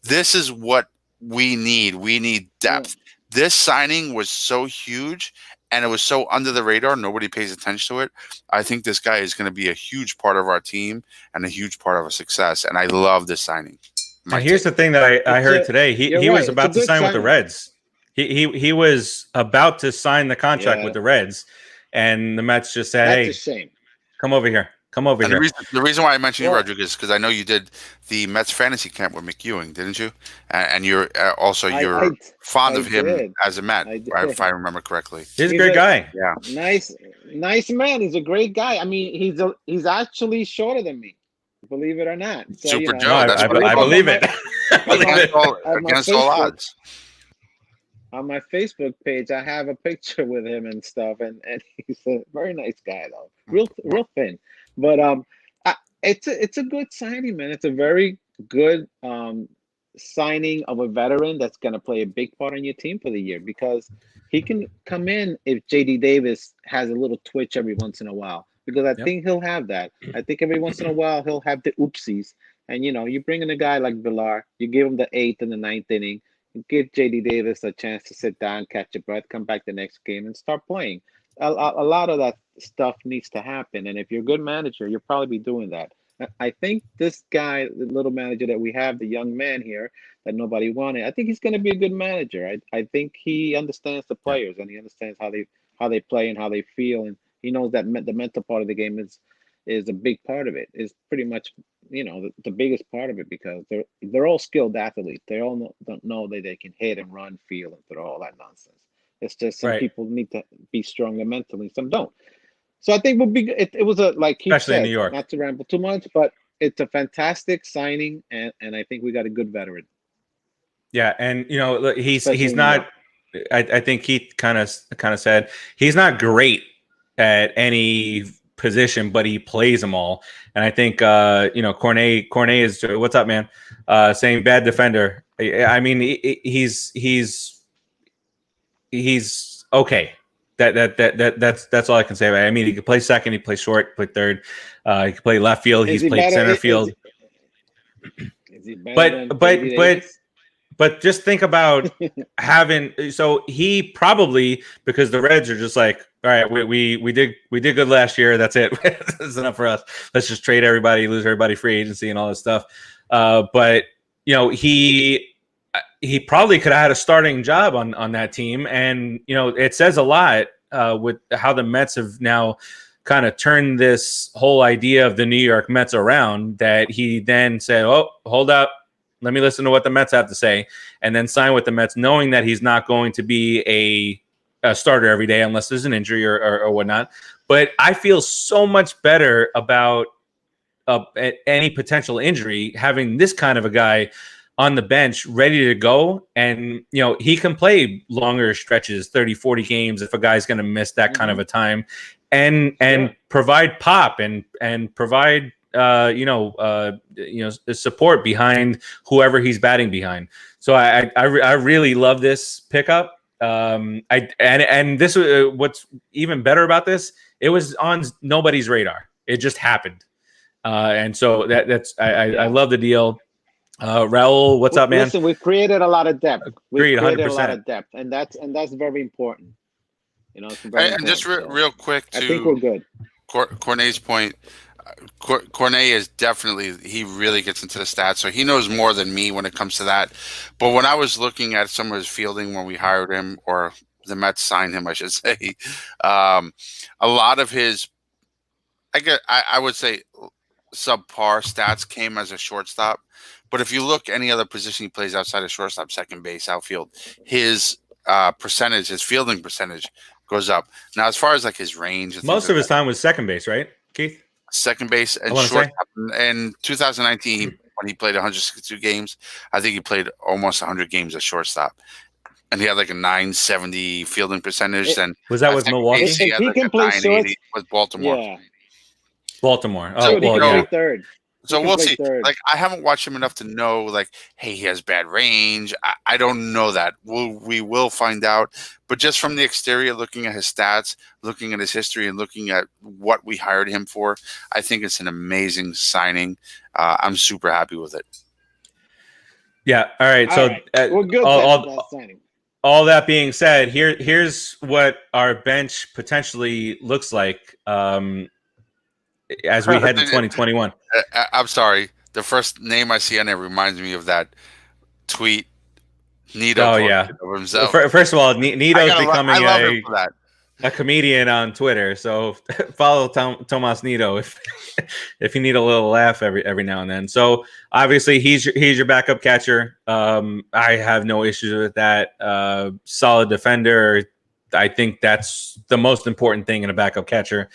this is what we need. We need depth. This signing was so huge, and it was so under the radar. Nobody pays attention to it. I think this guy is going to be a huge part of our team and a huge part of our success. And I love this signing. And here's the thing that I heard today. He was about to sign with the Reds. He was about to sign the contract with the Reds, and the Mets just said, "Hey, that's a shame. Come over here. Come over here." The reason why I mentioned you, Rodriguez, is because I know you did the Mets fantasy camp with McEwing, didn't you? And you're also fond of him as a Met, if I remember correctly. He's a great guy. Yeah, nice man. He's a great guy. I mean, he's actually shorter than me, believe it or not. So, Super Joe. No, I believe it. Against all odds. On my Facebook page, I have a picture with him and stuff, and he's a very nice guy though, real thin. But it's a good signing, man. It's a very good signing of a veteran that's going to play a big part on your team for the year, because he can come in if JD Davis has a little twitch every once in a while, because I think he'll have that. I think every once in a while he'll have the oopsies, and you bring in a guy like Villar, you give him the 8th and the 9th inning. Give JD Davis a chance to sit down, catch a breath, come back the next game, and start playing. A lot of that stuff needs to happen, and if you're a good manager, you'll probably be doing that. I think this guy, the little manager that we have, the young man here that nobody wanted, I think he's going to be a good manager. I think he understands the players, and he understands how they play and how they feel, and he knows that the mental part of the game is a big part of it. Is pretty much the biggest part of it, because they're all skilled athletes. They all don't know that they can hit and run, feel, and throw, all that nonsense. It's just some people need to be stronger mentally, some don't. So I think it was like he especially said, in New York. Not to ramble too much, but it's a fantastic signing, and I think we got a good veteran. Yeah, and he's not. I think Keith kind of said he's not great at any position, but he plays them all. And I think Cornet is, what's up, man? Saying bad defender. I mean, he's okay. That's all I can say about it. I mean, he can play second, he plays short, play third, he can play left field, he's played center field. Is he better but just think about so he probably, because the Reds are just like, all right, we did good last year. That's it. That's enough for us. Let's just trade everybody, lose everybody, free agency and all this stuff. But he probably could have had a starting job on that team. And, it says a lot with how the Mets have now kind of turned this whole idea of the New York Mets around, that he then said, oh, hold up. Let me listen to what the Mets have to say, and then sign with the Mets, knowing that he's not going to be a starter every day unless there's an injury or whatnot. But I feel so much better about any potential injury, having this kind of a guy on the bench ready to go. And, he can play longer stretches, 30, 40 games if a guy's going to miss that kind of a time, and provide pop and provide support behind whoever he's batting behind. So I really love this pickup. And this what's even better about this, it was on nobody's radar. It just happened. And so I love the deal. Raul, what's up, man? Listen, we've created a lot of depth. We've Agreed, created 100%. a lot of depth, and that's very important. It's very And important. just real quick, I think we're good. Cornet's point. Cornet is definitely, he really gets into the stats, so he knows more than me when it comes to that. But when I was looking at some of his fielding when we hired him, or the Mets signed him, I should say, a lot of his, I would say, subpar stats came as a shortstop. But if you look any other position he plays outside of shortstop, second base, outfield, his percentage, his fielding percentage goes up. Now, as far as like his range, most of his time was second base, right, Keith? second base and shortstop. In 2019, when he played 162 games, I think he played almost 100 games at shortstop. And he had like a 970 fielding percentage. And was that with Milwaukee? If he like can play short with Baltimore. Yeah. Baltimore. Oh, he can play third. So we'll see. Like, I haven't watched him enough to know, like, hey, he has bad range. I don't know that. We will find out. But just from the exterior, looking at his stats, looking at his history, and looking at what we hired him for, I think it's an amazing signing. I'm super happy with it. Yeah. All right. So we're good. All that being said, here's what our bench potentially looks like as we head to 2021. I'm sorry. The first name I see on it reminds me of that tweet Nito posted of himself. First of all, Nito's becoming a comedian on Twitter. So follow Tomas Nito if you need a little laugh every now and then. So obviously he's your backup catcher. I have no issues with that. Solid defender. I think that's the most important thing in a backup catcher.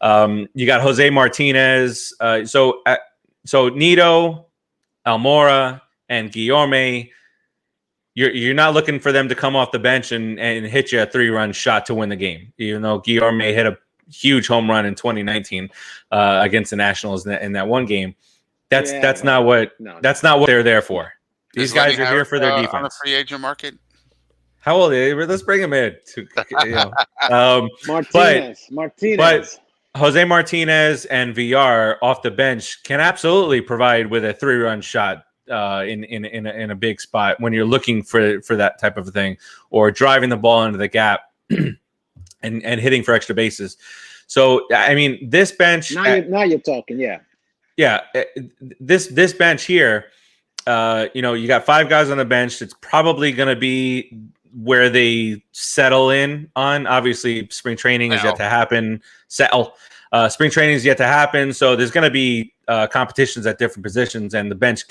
You got Jose Martinez. So Nito, Almora, and Guillorme. You're not looking for them to come off the bench and hit you a 3-run shot to win the game. Even though Guillorme hit a huge home run in 2019 against the Nationals in that one game. That's not what they're there for. These guys are here for their defense. On the free agent market. How old is he? Let's bring him in. Martinez. But Jose Martinez and Villar off the bench can absolutely provide with a 3-run shot in a big spot when you're looking for that type of thing, or driving the ball into the gap and hitting for extra bases. So I mean, this bench now you're talking. This bench here, you got 5 guys on the bench. It's probably going to be where they settle in on. Obviously, spring training is yet to happen. Spring training is yet to happen, so there's going to be competitions at different positions, and the bench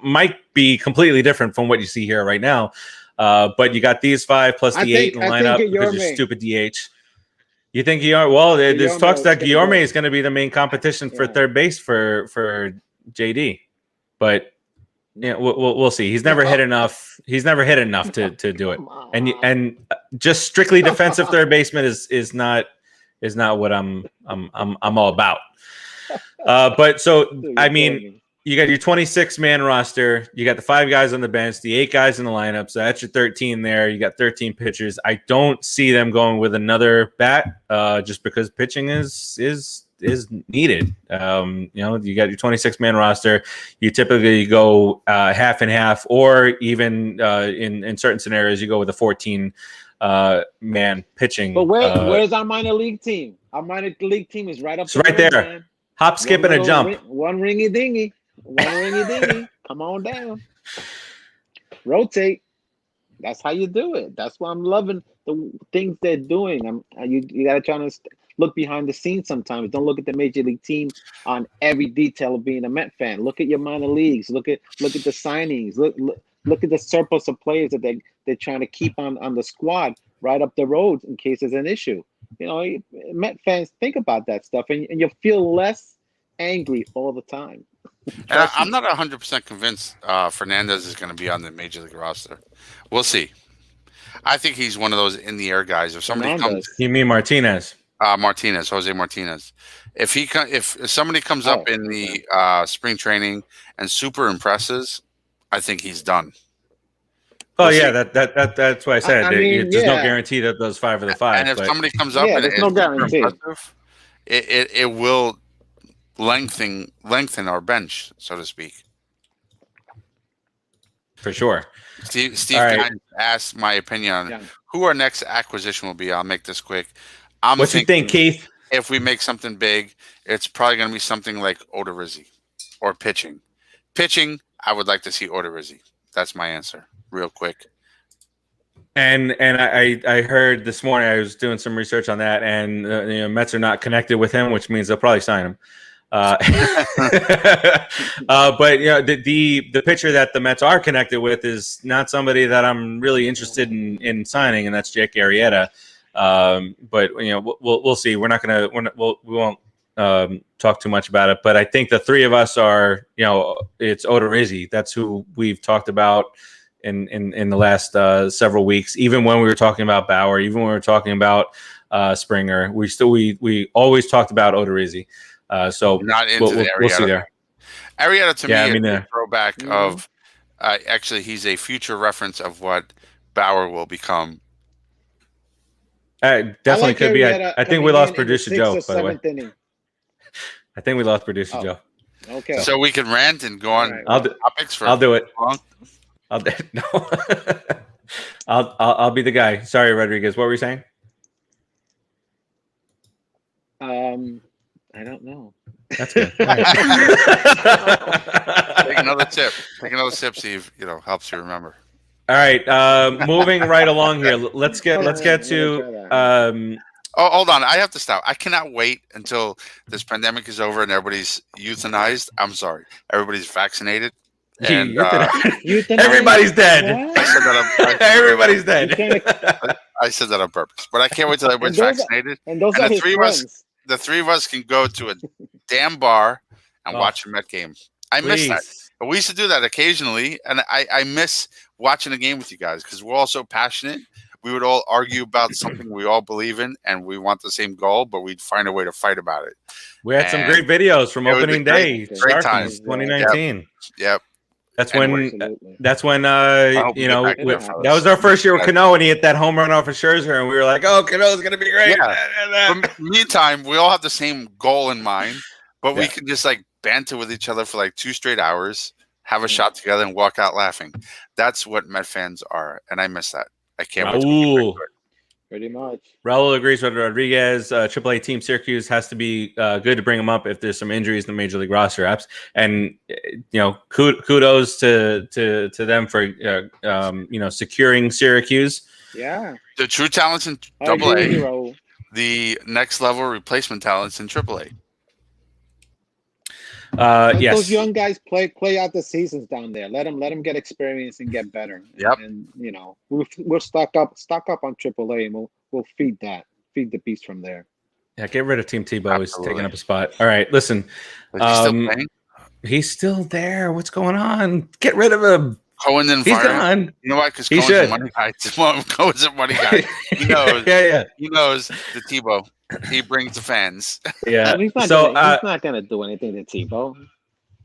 might be completely different from what you see here right now. But you got these 5 plus the 8 in the lineup because you're stupid DH. You think Guillorme? Well, there's talks that Guillorme is going to be the main competition for third base for JD, but we'll see. He's never hit enough. He's never hit enough to do it, and just strictly defensive third baseman is not what I'm all about. But so I mean, you got your 26-man roster. You got the 5 guys on the bench, the 8 guys in the lineup. So that's your 13 there. You got 13 pitchers. I don't see them going with another bat, just because pitching is needed. You got your 26-man roster. You typically go half and half, or even in certain scenarios, you go with a 14 man pitching. But where's our minor league team? Our minor league team is right up. It's right there. Man. Hop, skip, and a jump. One ringy dingy. Come on down. Rotate. That's how you do it. That's why I'm loving the things they're doing. You got to try to look behind the scenes sometimes. Don't look at the major league team on every detail of being a Met fan. Look at your minor leagues. Look at the signings. Look at the surplus of players that they're trying to keep on the squad right up the road in case there's an issue. Met fans think about that stuff, and you'll feel less angry all the time. And I'm not 100% convinced Fernandez is going to be on the major league roster. We'll see. I think he's one of those in the air guys. If somebody comes, you mean Martinez? Jose Martinez. If somebody comes up in the spring training and super impresses, I think he's done. That's why I said there's no guarantee that those 5 are the 5. And if somebody comes up and there's no guarantee. It will lengthen our bench, so to speak. For sure. Steve asked my opinion on who our next acquisition will be. I'll make this quick. What you think, Keith? If we make something big, it's probably going to be something like Odorizzi or pitching. Pitching, I would like to see Odorizzi. That's my answer, real quick. And I heard this morning, I was doing some research on that, and Mets are not connected with him, which means they'll probably sign him. But the pitcher that the Mets are connected with is not somebody that I'm really interested in signing, and that's Jake Arrieta. But we'll see. We won't talk too much about it. But I think the three of us are, it's Odorizzi. That's who we've talked about in the last several weeks. Even when we were talking about Bauer, even when we were talking about Springer, we always talked about Odorizzi. So not into we'll see there. Arrieta to me is a throwback Mm-hmm. of actually he's a future reference of what Bauer will become. Definitely could be. I think we lost producer Joe, by the way. Inning. I think we lost producer Joe. Okay. So we can rant and go on topics for I'll do it. Long? No. I'll be the guy. Sorry, Rodriguez. What were you saying? I don't know. That's good. Take another sip. Take another sip. See if helps you remember. All right. Moving right along here. Let's get to. Oh, hold on. I have to stop. I cannot wait until this pandemic is over and everybody's euthanized. I'm sorry. Everybody's vaccinated. And everybody's dead. I said that everybody's dead. I said that on purpose. But I can't wait till everybody's vaccinated. And those are his friends. The three of us can go to a damn bar and watch a Met game. I miss that. But we used to do that occasionally, and I miss watching a game with you guys because we're all so passionate. We would all argue about something we all believe in, and we want the same goal, but we'd find a way to fight about it. We had some great videos from opening day, great times, 2019. Yep. That's when that was our first year with Cano, and he hit that home run off of Scherzer, and we were like, "Oh, Cano's gonna be great." Yeah. But meantime, we all have the same goal in mind, but we can just banter with each other for 2 straight hours, have a shot together, and walk out laughing. That's what Met fans are, and I miss that. I can't wait. Pretty much. Raul agrees with Rodriguez. AAA team Syracuse has to be good to bring them up if there's some injuries in the major league roster apps. And kudos to them for securing Syracuse. Yeah, the true talents in AA, the next level replacement talents in AAA. Yes. Those young guys play out the seasons down there. Let them get experience and get better. Yep. And we're stock up on AAA, and we'll feed the beast from there. Yeah, get rid of Team Tebow. He's taking up a spot. All right, listen. Is he still playing? He's still there. What's going on? Get rid of him. Cohen didn't He's fire gone. him. You know why? Because Cohen's a money guy. Cohen's a money guy. He knows. He knows the Tebow. He brings the fans. Yeah. He's not gonna do anything to Tebow.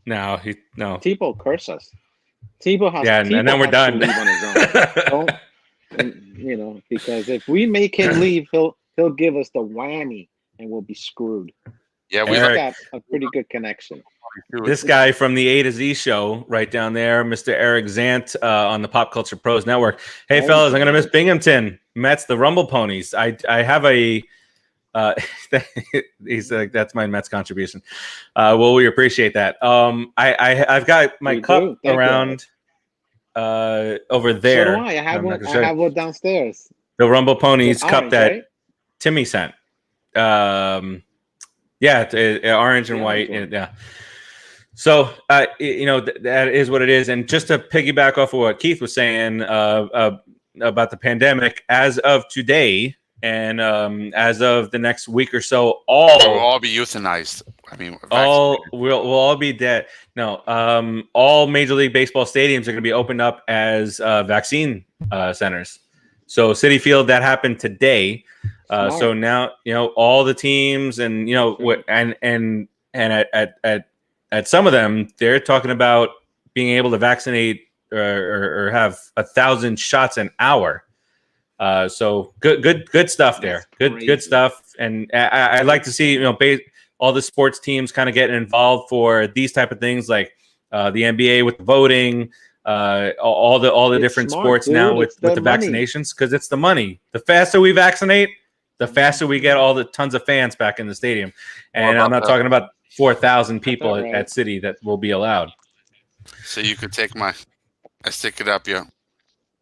No. Tebow curse us. Tebow has. Yeah, Tebow and then we're done. To leave on his own. Because if we make him leave, he'll give us the whammy, and we'll be screwed. Yeah, we got a pretty good connection. This guy from the A to Z show right down there, Mr. Eric Zant on the PopCulturePros network. Hey, fellas, I'm going to miss Binghamton. Mets, the Rumble Ponies. I have a he's like, that's my Mets contribution. Well, we appreciate that. I've got my cup around over there. So do I. I have one downstairs. The Rumble Ponies cup orange, that right? Timmy sent. Orange and white. Yeah. So, that is what it is. And just to piggyback off of what Keith was saying about the pandemic, as of today and as of the next week or so, we'll all be euthanized. I mean, we'll all be dead. No, all Major League Baseball stadiums are going to be opened up as vaccine centers. So Citi Field, that happened today. So now, all the teams and, and at some of them, they're talking about being able to vaccinate or have 1,000 shots an hour. So good stuff there. Good stuff. And I'd like to see, all the sports teams kind of getting involved for these type of things, like the NBA with the voting, all the different sports now with the vaccinations, because it's the money. The faster we vaccinate, the faster we get all the tons of fans back in the stadium. And I'm not talking about 4,000 people at City that will be allowed. So you could take I stick it up, yo.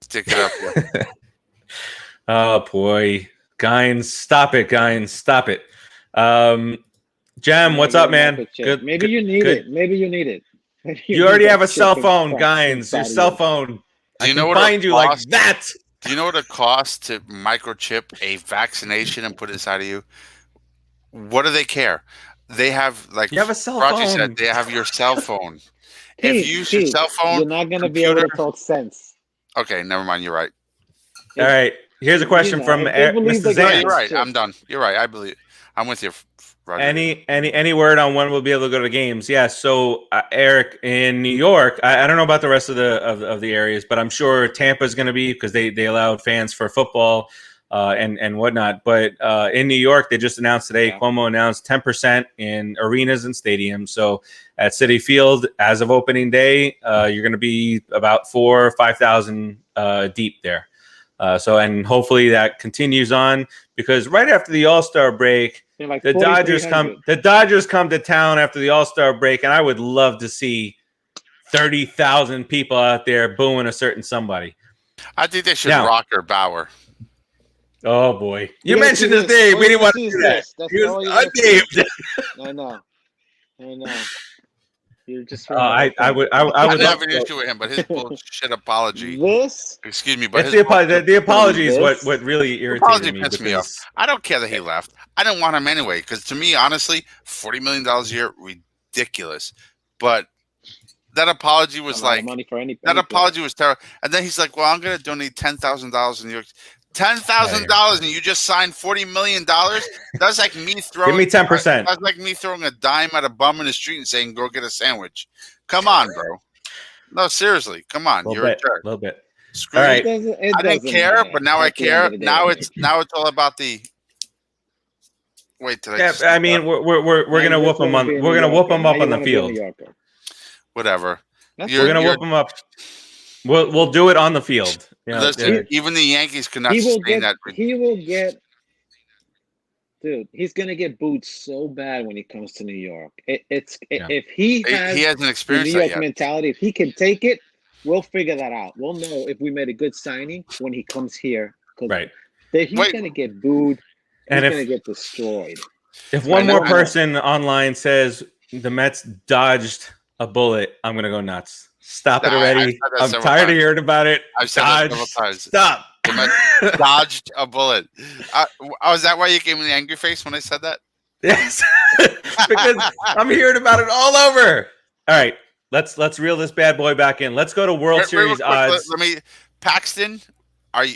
Stick it up, yo. Oh, boy. Guines, stop it, Guines. Stop it. Jem, what's up, man? Good. Maybe you need it. You already have a cell phone, Guines. Your cell phone. Do you know what find you like that? Do you know what it costs to microchip a vaccination and put it inside of you? What do they care? They have like You have a cell Roger phone. said. They have your cell phone. If Pete, you use your cell phone, you're not gonna be able to talk sense. Okay, never mind. You're right. All right. Here's a question from Mr. Zan. You're right. I'm done. You're right. I believe. I'm with you, Roger. Any word on when we'll be able to go to games? Yeah. So Eric, in New York, I don't know about the rest of the areas, but I'm sure Tampa's going to be, because they allowed fans for football and whatnot. But in New York, they just announced today. Yeah. Cuomo announced 10% in arenas and stadiums. So at Citi Field, as of opening day, you're going to be about 4,000 or 5,000 deep there. And hopefully that continues on, because right after the All-Star break, like the Dodgers come to town after the All-Star break, and I would love to see 30,000 people out there booing a certain somebody. I think they should rock or Bauer. Oh boy, you mentioned his name. We didn't want to do that. He was unnamed. I know. You just. I would have an issue with him, but his bullshit apology. Excuse me, but the apology is what really irritated me. Pissed me off. I don't care that he left. I didn't want him anyway, because to me, honestly, $40 million a year, ridiculous. But that apology was apology was terrible. And then he's like, "Well, I'm going to donate $10,000 in New York." $10,000 and you just signed $40 million. That's like me throwing. Give me 10%. That's like me throwing a dime at a bum in the street and saying, "Go get a sandwich." Come on, bro. No, seriously. Come on. You're a jerk. A little bit. Screw all right. I didn't care, but now I care. Now it's all about the. Wait till I mean, we're gonna whoop them on. We're gonna whoop them up on the field. Whatever. We're gonna whoop them up. We'll do it on the field. Listen, even the Yankees could not sustain that. He will get. Dude, he's gonna get booed so bad when he comes to New York. If he has an experience the New York mentality, if he can take it, we'll figure that out. We'll know if we made a good signing when he comes here. Right. He's gonna get booed. He's gonna get destroyed. If one more person online says the Mets dodged a bullet, I'm gonna go nuts. Stop it already. I'm tired of hearing about it. I've said that several times. Stop. The Mets dodged a bullet. Was that why you gave me the angry face when I said that? Yes. Because I'm hearing about it all over. All right. Let's reel this bad boy back in. Let's go to World Series odds. Paxton,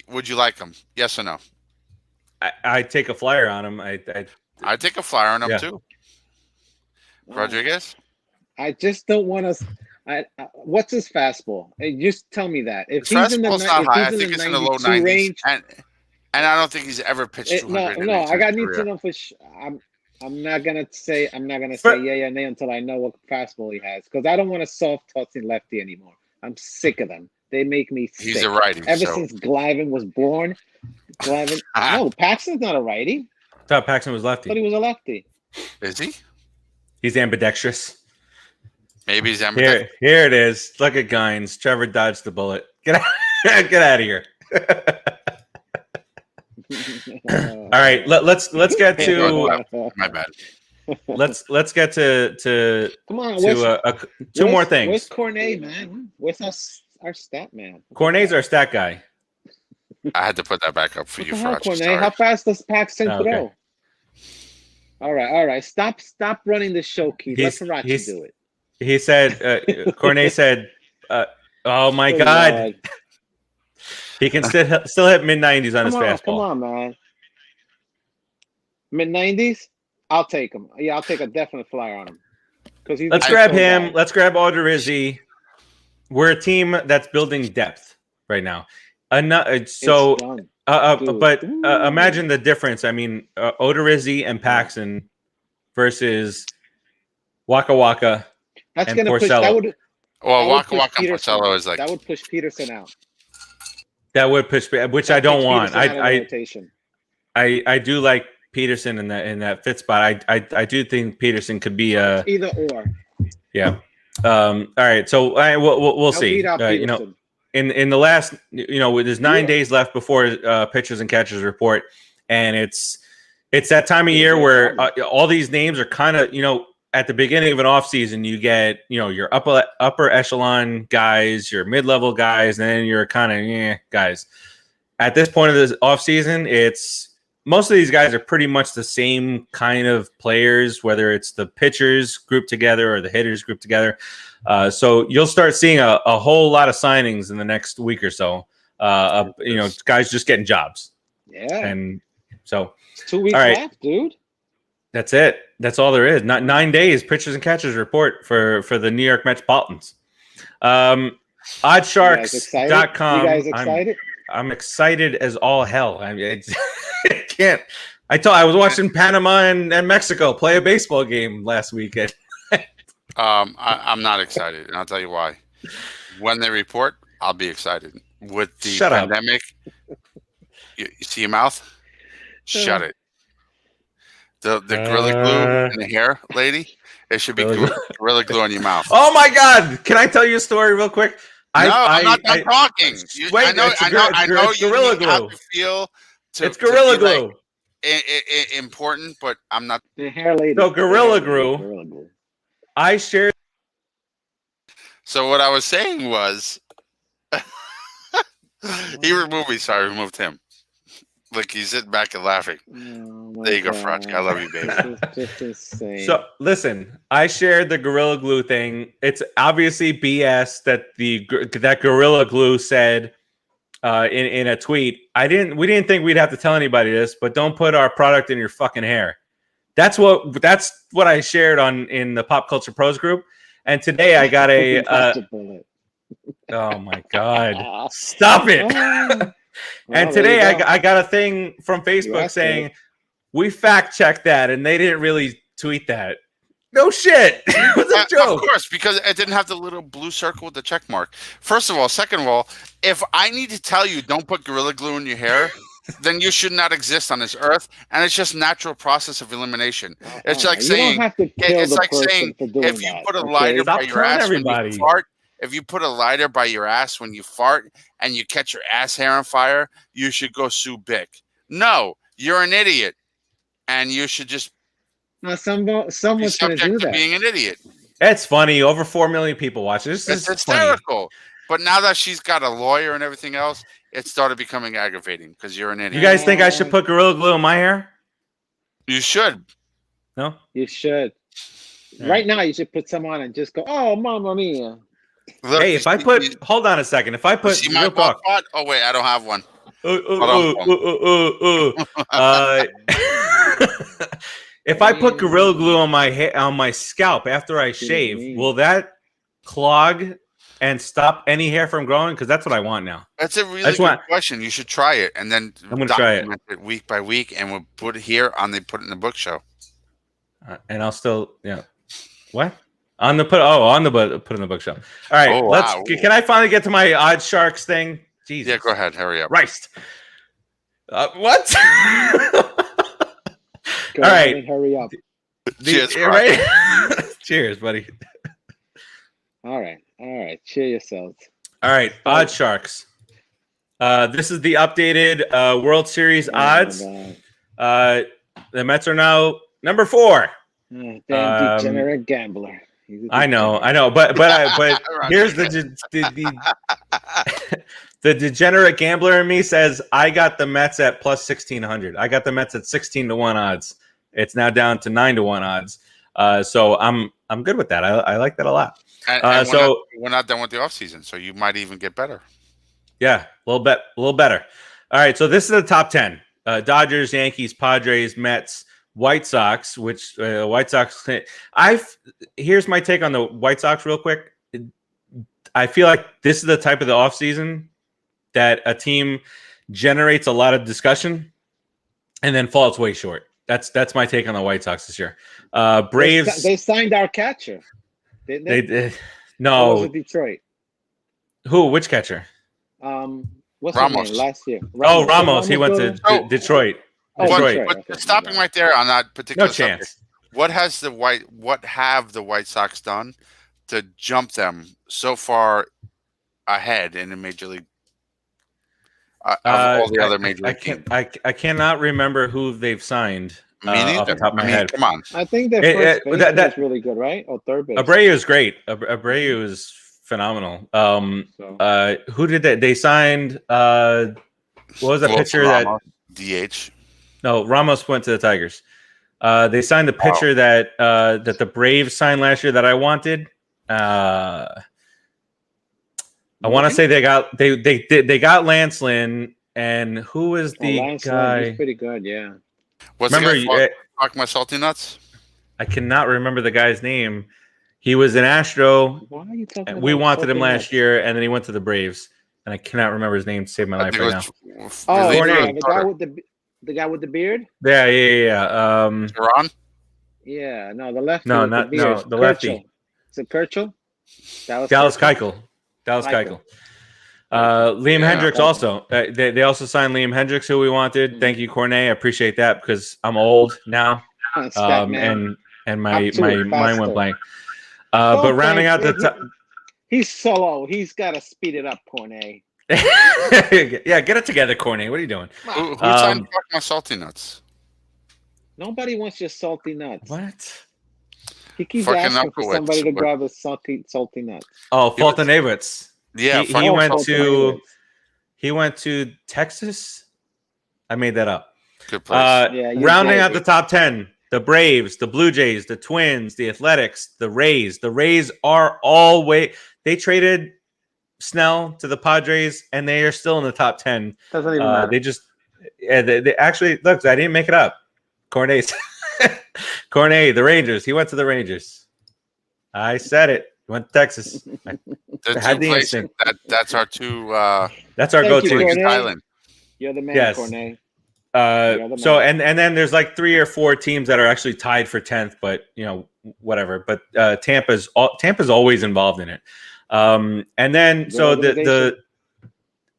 would you like him? Yes or no? I take a flyer on him. I take a flyer on him too. Rodriguez? I just don't want to. What's his fastball? Just tell me that. If he's in the not high, I think it's in the low 90s range, and I don't think he's ever pitched. No. I need to know for sure. I'm not gonna say yay or nay until I know what fastball he has, because I don't want a soft tossing lefty anymore. I'm sick of them. They make me sick. He's a righty. Since Glavine was born, no, Paxton's not a righty. I thought Paxton was lefty. But he was a lefty. Is he? He's ambidextrous. Maybe he's ambidextrous. Here it is. Look at Gines. Trevor dodged the bullet. Get out of here. All right, let's get to my bad. Let's get to come on. Two more things. Where's Cornet, man? Where's our stat man? Cornet's our stat guy. I had to put that back up for you, Cornet. How fast does Paxton throw? All right. Stop running the show, Keith. Let Farace do it. He said, Cornet said, "Oh my God, he can still hit mid-90s on his fastball." Come on, man. Mid-90s, I'll take him. Yeah, I'll take a definite flyer on him. Let's grab him. Let's grab Odorizzi. We're a team that's building depth right now. But imagine the difference. I mean, Odorizzi and Paxton versus Waka Waka. That's going to push. Waka Waka and Porcello is like that would push Peterson out. That would push, which I don't want. I do like Peterson in that fifth spot. I do think Peterson could be a either or. Yeah. All right. So we'll see. In the last, there's 9 days left before pitchers and catchers report, and it's that time of year where all these names are kind of at the beginning of an offseason, you get, your upper echelon guys, your mid-level guys, and then you're kind of guys. At this point of this offseason, it's most of these guys are pretty much the same kind of players, whether it's the pitchers grouped together or the hitters grouped together. So you'll start seeing a whole lot of signings in the next week or so. Guys just getting jobs. Yeah. And so 2 weeks right. left, dude. That's it. That's all there is. Not 9 days. Pitchers and catchers report for the New York Metropolitans. Oddsharks.com. You guys excited? I'm excited as all hell. I mean, I can't. I was watching Panama and Mexico play a baseball game last weekend. I'm not excited, and I'll tell you why. When they report, I'll be excited. With the pandemic, you see your mouth? Shut it. The Gorilla Glue in the hair, lady. It should be Gorilla Glue on your mouth. Oh my God! Can I tell you a story real quick? I'm not done talking. Wait, I know you Gorilla Glue. have to feel it's Gorilla Glue. Important, but I'm not. The hair lady. So Gorilla Glue. I shared. So what I was saying was, he removed me, so I removed him. Look, he's sitting back and laughing. Oh there you go, Fratch. I love you, baby. Just insane. So listen, I shared the Gorilla Glue thing. It's obviously BS that that Gorilla Glue said in a tweet. We didn't think we'd have to tell anybody this, but don't put our product in your fucking hair. That's what I shared in the Pop Culture Pros group. And today I got oh my God! Stop it. And today I got a thing from Facebook saying we fact checked that, and they didn't really tweet that. No shit. It was a joke. Of course, because it didn't have the little blue circle with the check mark. First of all, second of all, if I need to tell you don't put Gorilla Glue in your hair, then you should not exist on this earth, and it's just natural process of elimination. It's like saying if you put a lighter by your ass when you fart. If you put a lighter by your ass when you fart and you catch your ass hair on fire, you should go sue Bic. No, you're an idiot, and you should just someone's going to do that. Being an idiot. It's funny. Over 4 million people watch it. It's hysterical. Funny. But now that she's got a lawyer and everything else, it started becoming aggravating because you're an idiot. You guys think I should put Gorilla Glue in my hair? You should. No, you should. Yeah. Right now, you should put some on and just go, "Oh, mamma mia." Look, hey, hold on a second. If I put, see my spot? Oh wait, I don't have one. If I put Gorilla Glue on my scalp after I shave, will that clog and stop any hair from growing? Because that's what I want now. That's a really good question. You should try it, and then I'm going to try it week by week, and we'll put it here on the Put It in the Book show. And I'll still, what? Put in the book show. All right, can I finally get to my Odd Sharks thing? Jesus. Yeah, go ahead. Hurry up. Christ. What? All right, hurry up. Cheers, right? Cheers, buddy. All right. Cheer yourselves. All right, Odd Sharks. This is the updated World Series odds. The Mets are now number 4. Damn degenerate gambler. I know, but here's the degenerate gambler in me says I got the Mets at plus 1,600. I got the Mets at 16-1 odds. It's now down to 9-1 odds. So I'm good with that. I like that a lot. And we're not done with the offseason, so you might even get better. Yeah, a little better. All right, so this is the top 10: Dodgers, Yankees, Padres, Mets, White Sox, which White Sox. Here's my take on the White Sox real quick. I feel like this is the type of the offseason that a team generates a lot of discussion and then falls way short. That's my take on the White Sox this year. Braves. They signed our catcher, didn't they? They did. No. Was it Detroit? Who? Which catcher? What's Ramos. His name last year? Ramos. He went to Detroit. But stopping right there on that particular subject, chance. What have the White Sox done to jump them so far ahead in the major league? Of all the other major league teams. I cannot remember who they've signed. Me neither. Off the top of my head. Come on. I think their first base is really good, right? Or third base. Abreu is great. Abreu is phenomenal. Who did that? They signed. What was that pitcher Ramos, DH? No, Ramos went to the Tigers. They signed the pitcher that the Braves signed last year that I wanted. I want to say they got Lance Lynn, and who was the Lance guy? Lynn, he's pretty good, yeah. What's remember, the guy? Fuck my salty nuts. I cannot remember the guy's name. He was an Astro. Why are you talking And about we wanted him last nuts? year, and then he went to the Braves, and I cannot remember his name to save my life right now. Oh, Cornet. the guy with the beard. Yeah. Ron? Yeah, no, the lefty. No, with not the beard. no, the lefty. Is it Kirchhoff? Dallas Keuchel. Liam Hendricks also. They also signed Liam Hendricks, who we wanted. Thank you, Cornet. I appreciate that because I'm old now, and my mind went blank. But rounding out the top, he's solo. He's got to speed it up, Cornet. Yeah, get it together, Cornet. What are you doing? Who signed Fuck my salty nuts? Nobody wants your salty nuts. What? He keeps Fucking asking for Upowitz. somebody to grab his salty nuts. Oh, Fulton Avitz. Yeah, he went to Texas. I made that up. Good place. Rounding out the top 10, the Braves, the Blue Jays, the Twins, the Athletics, the Rays. The Rays are they traded Snell to the Padres, and they are still in the top 10. Doesn't even matter. They actually, look, I didn't make it up. Cornet, the Rangers. He went to the Rangers. I said it. He went to Texas. That's our two. That's our go-to. Island. You're the man, yes. Cornet. So and then there's like 3 or 4 teams that are actually tied for 10th, but whatever. But Tampa's always involved in it. And then so the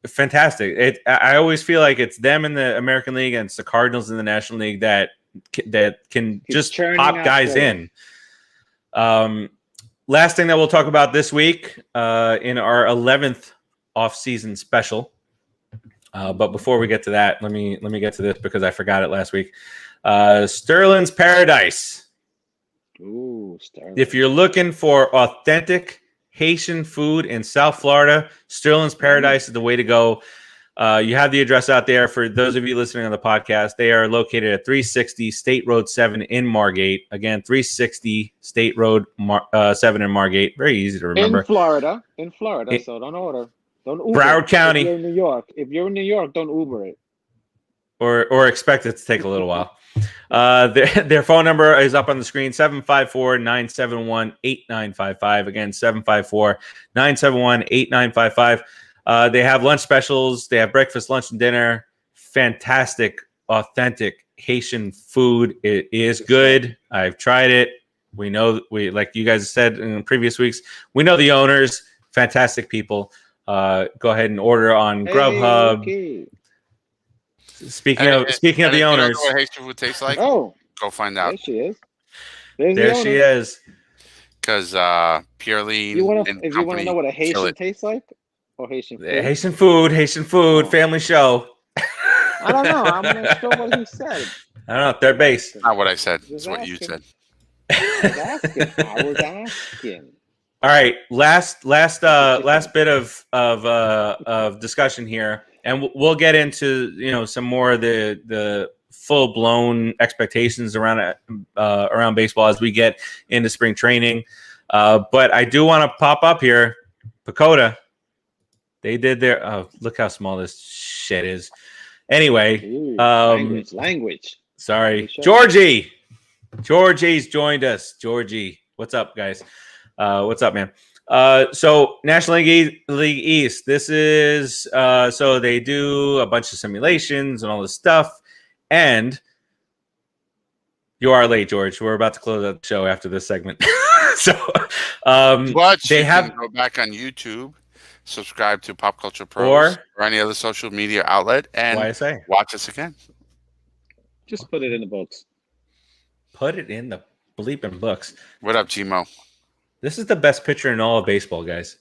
fantastic. I always feel like it's them in the American League and it's the Cardinals in the National League that can just pop guys in. Last thing that we'll talk about this week in our 11th off-season special. But before we get to that, let me get to this because I forgot it last week. Sterling's Paradise. Ooh, Sterling. If you're looking for authentic Haitian food in South Florida, Sterling's Paradise is the way to go. You have the address out there for those of you listening on the podcast. They are located at 360 State Road 7 in Margate. Again, 360 State Road 7 in Margate. Very easy to remember. In Florida. So don't order. Don't Uber. Broward County. If you're in New York, don't Uber it. Or expect it to take a little while. Their phone number is up on the screen, 754-971-8955. Again, 754-971-8955. They have lunch specials. They have breakfast, lunch, and dinner. Fantastic, authentic Haitian food. It is good. I've tried it. We like you guys said in previous weeks, we know the owners. Fantastic people. Go ahead and order on Grubhub. Okay. Speaking of the owners, you know what Haitian food tastes like? Oh, go find out. There she is. There she is. Because Pierline. If you want to know what a Haitian tastes like, or Haitian food. Haitian food, family show. I don't know. I'm not sure what he said. I don't know. Third base. Not what I said. It's what you said. I was asking. All right, last bit of discussion here, and we'll get into some more of the full blown expectations around baseball as we get into spring training. But I do want to pop up here, Pecota. They did their. Oh, look how small this shit is. Anyway, language. Sorry, Georgie's joined us. Georgie, what's up, guys? What's up, man? So National League East. This is so they do a bunch of simulations and all this stuff. And you are late, George. We're about to close out the show after this segment. So but they have go back on YouTube, subscribe to Pop Culture Pros or any other social media outlet, and watch us again. Just put it in the books. Put it in the bleeping books. What up, Gmo? This is the best pitcher in all of baseball, guys.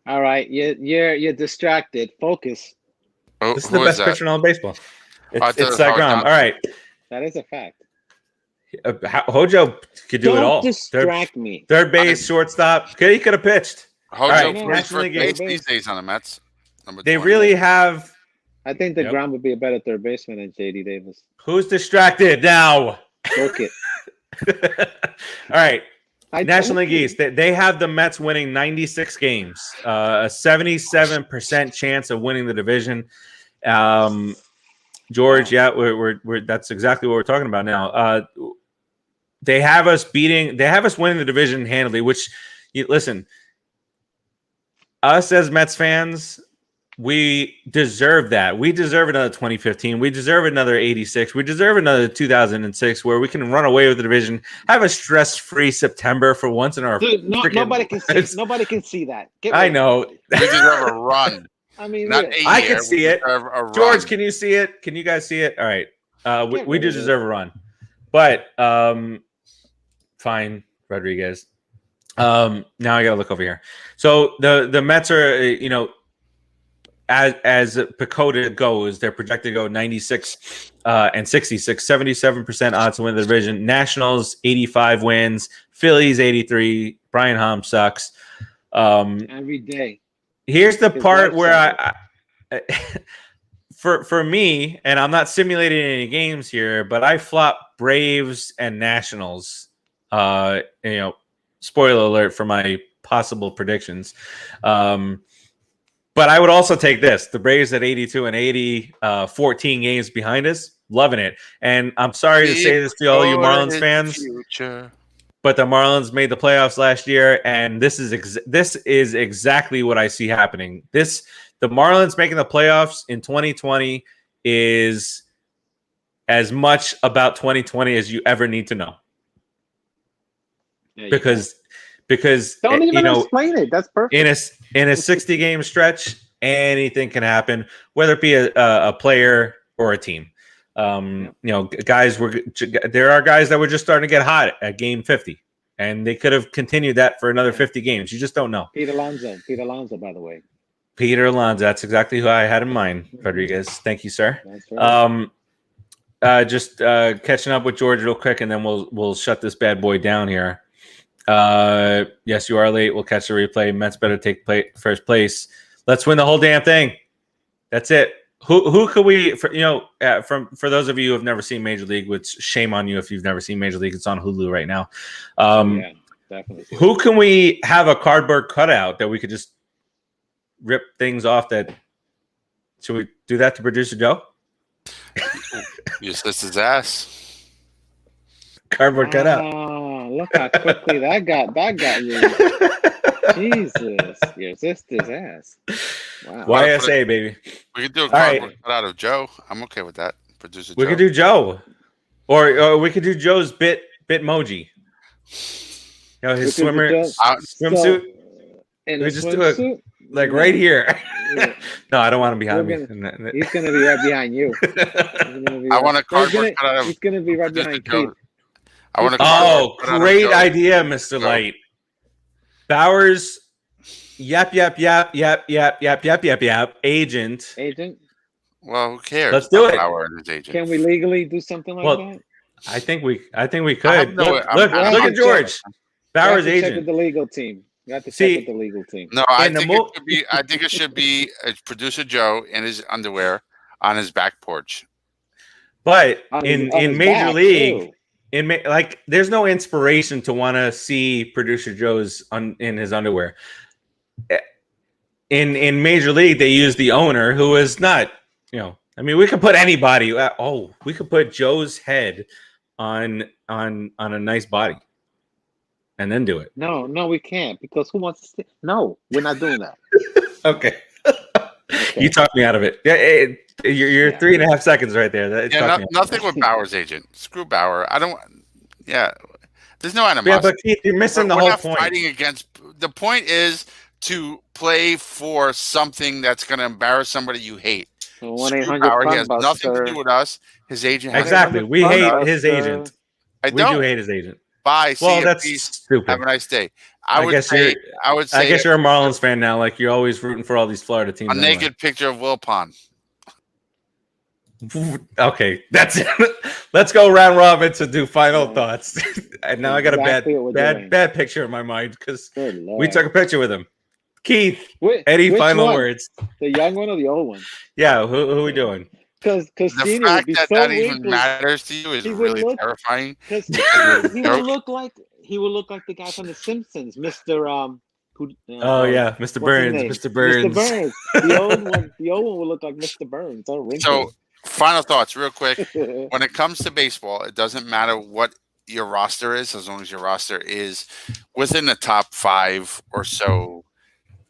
All right, you're distracted. Focus. Oh, this is the best pitcher in all of baseball. It's Sagram. All right. That is a fact. Hojo could do it all. Don't distract me. Third base, shortstop. He could have pitched. Hojo plays first base these days on the Mets. They really have I think DeGrom would be a better third baseman than J.D. Davis. Who's distracted now? Book it. All right. National League East. They have the Mets winning 96 games, a 77% chance of winning the division. George, yeah, we're that's exactly what we're talking about now. They have us winning the division handily, which, listen, us as Mets fans, we deserve that. We deserve another 2015. We deserve another 86. We deserve another 2006 where we can run away with the division, have a stress-free September for once in our nobody can see. Nobody can see that. I know. We deserve a run. I mean, not really. I can see it. George, can you see it? Can you guys see it? All right. We do deserve a run. But fine, Rodriguez. Now I got to look over here. So the Mets are, as Pecota goes, they're projected to go 96 and 66, 77% odds to win the division. Nationals, 85 wins. Phillies, 83. Brian Hom sucks. Every day. Here's the part where I for me, and I'm not simulating any games here, but I flop Braves and Nationals. Spoiler alert for my possible predictions. But I would also take this. The Braves at 82 and 80, 14 games behind us. Loving it. And I'm sorry to say this to all you Marlins fans. But the Marlins made the playoffs last year, and this is exactly what I see happening. The Marlins making the playoffs in 2020 is as much about 2020 as you ever need to know. Yeah, because don't even explain it. That's perfect. In a 60-game stretch, anything can happen, whether it be a player or a team. Guys there are guys that were just starting to get hot at game 50, and they could have continued that for another 50 games. You just don't know. Pete Alonso, by the way. Peter Alonso, that's exactly who I had in mind. Rodriguez, thank you, sir. That's right. Just catching up with George real quick, and then we'll shut this bad boy down here. Yes, you are late. We'll catch the replay. Mets better take first place. Let's win the whole damn thing. That's it. Who could we, for those of you who have never seen Major League, which shame on you if you've never seen Major League, it's on Hulu right now. Yeah, definitely. Who can we have a cardboard cutout that we could just rip things off? Should we do that to producer Joe? Just list his ass. Cardboard cutout. Look how quickly that got you. Jesus, your sister's ass. Wow. YSA, baby. We could do a cardboard cutout of Joe. I'm okay with that. Producer Joe. We could do Joe. Or we could do Joe's Bitmoji. His swimsuit. In we a just swimsuit? do it like right here. Yeah. No, I don't want him behind me. He's gonna be right behind you. I want a cardboard cutout of. He's gonna be right behind Pete. I want a great idea, Mr. Light. Bauer's yap agent. Well, who cares? Let's do it. Bauer and his agent. Can we legally do something like that? I think we could. Look at George. Bauer's agent. Check with the legal team. You have to check with the legal team. No, I think it should be producer Joe in his underwear on his back porch. But in Major League. There's no inspiration to want to see producer Joe's in his underwear. In Major League, they use the owner, who is not, we could put anybody. We could put Joe's head on a nice body, and then do it. No, we can't, because who wants to see? No, we're not doing that. Okay. You talked me out of it. Yeah, you're 3.5 seconds right there. Nothing with Bauer's agent. Screw Bauer. I don't. Yeah, there's no animosity. Yeah, but Keith, you're missing the whole point. Fighting against. The point is to play for something that's going to embarrass somebody you hate. So Bauer, he has nothing to do with us. His agent. Exactly. We hate his agent. We do hate his agent. Bye. See well, you. That's Peace. stupid. Have a nice day. I guess you're a Marlins fan now. Like, you're always rooting for all these Florida teams. A naked picture of Wilpon. Okay, that's it. Let's go round robin to do final thoughts. And now I got a bad picture in my mind because we took a picture with him. Keith, any final words? The young one or the old one? Yeah, who are we doing? Because The Senior fact would be that so that wrinkled. even matters to you is really terrifying. Because he would look like the guy from The Simpsons, Mr. Mr. Burns. Mr. Burns. Mr. Burns. The old one would look like Mr. Burns. All wrinkled. So, final thoughts, real quick. When it comes to baseball, it doesn't matter what your roster is, as long as your roster is within the top 5 or so,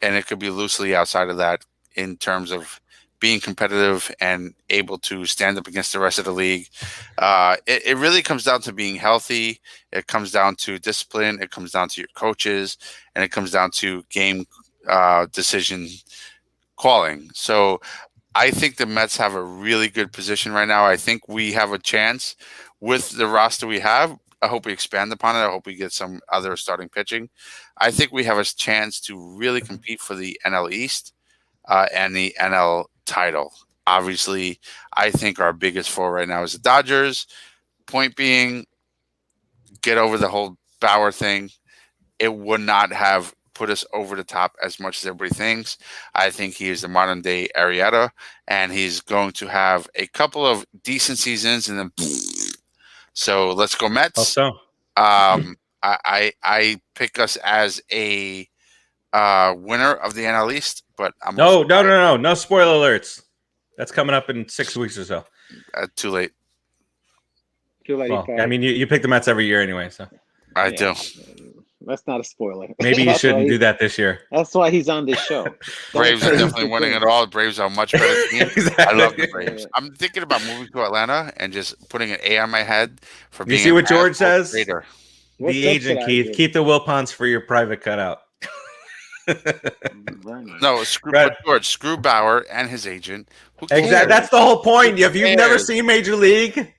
and it could be loosely outside of that in terms of being competitive and able to stand up against the rest of the league. It really comes down to being healthy. It comes down to discipline. It comes down to your coaches, and it comes down to game decision calling. So I think the Mets have a really good position right now. I think we have a chance with the roster we have. I hope we expand upon it. I hope we get some other starting pitching. I think we have a chance to really compete for the NL East and the NL title. Obviously, I think our biggest foe right now is the Dodgers. Point being, get over the whole Bauer thing. It would not have put us over the top as much as everybody thinks. I think he is the modern day Arrieta, and he's going to have a couple of decent seasons, and then so let's go Mets. Hope so. I pick us as a winner of the NL East, but I'm no spoiler alerts. That's coming up in 6 weeks or so. Too late. Well, I mean, you pick the Mets every year anyway, so I do. That's not a spoiler. Maybe you shouldn't do that this year. That's why he's on this show. Braves are definitely winning it all. Braves are a much better team. Exactly. I love the Braves. I'm thinking about moving to Atlanta and just putting an A on my head for being. You see what George says? Trader. The agent, Keith. Keep the Wilpons for your private cutout. No, screw George. Screw Bauer and his agent. Exactly. That's the whole point. If you've never seen Major League,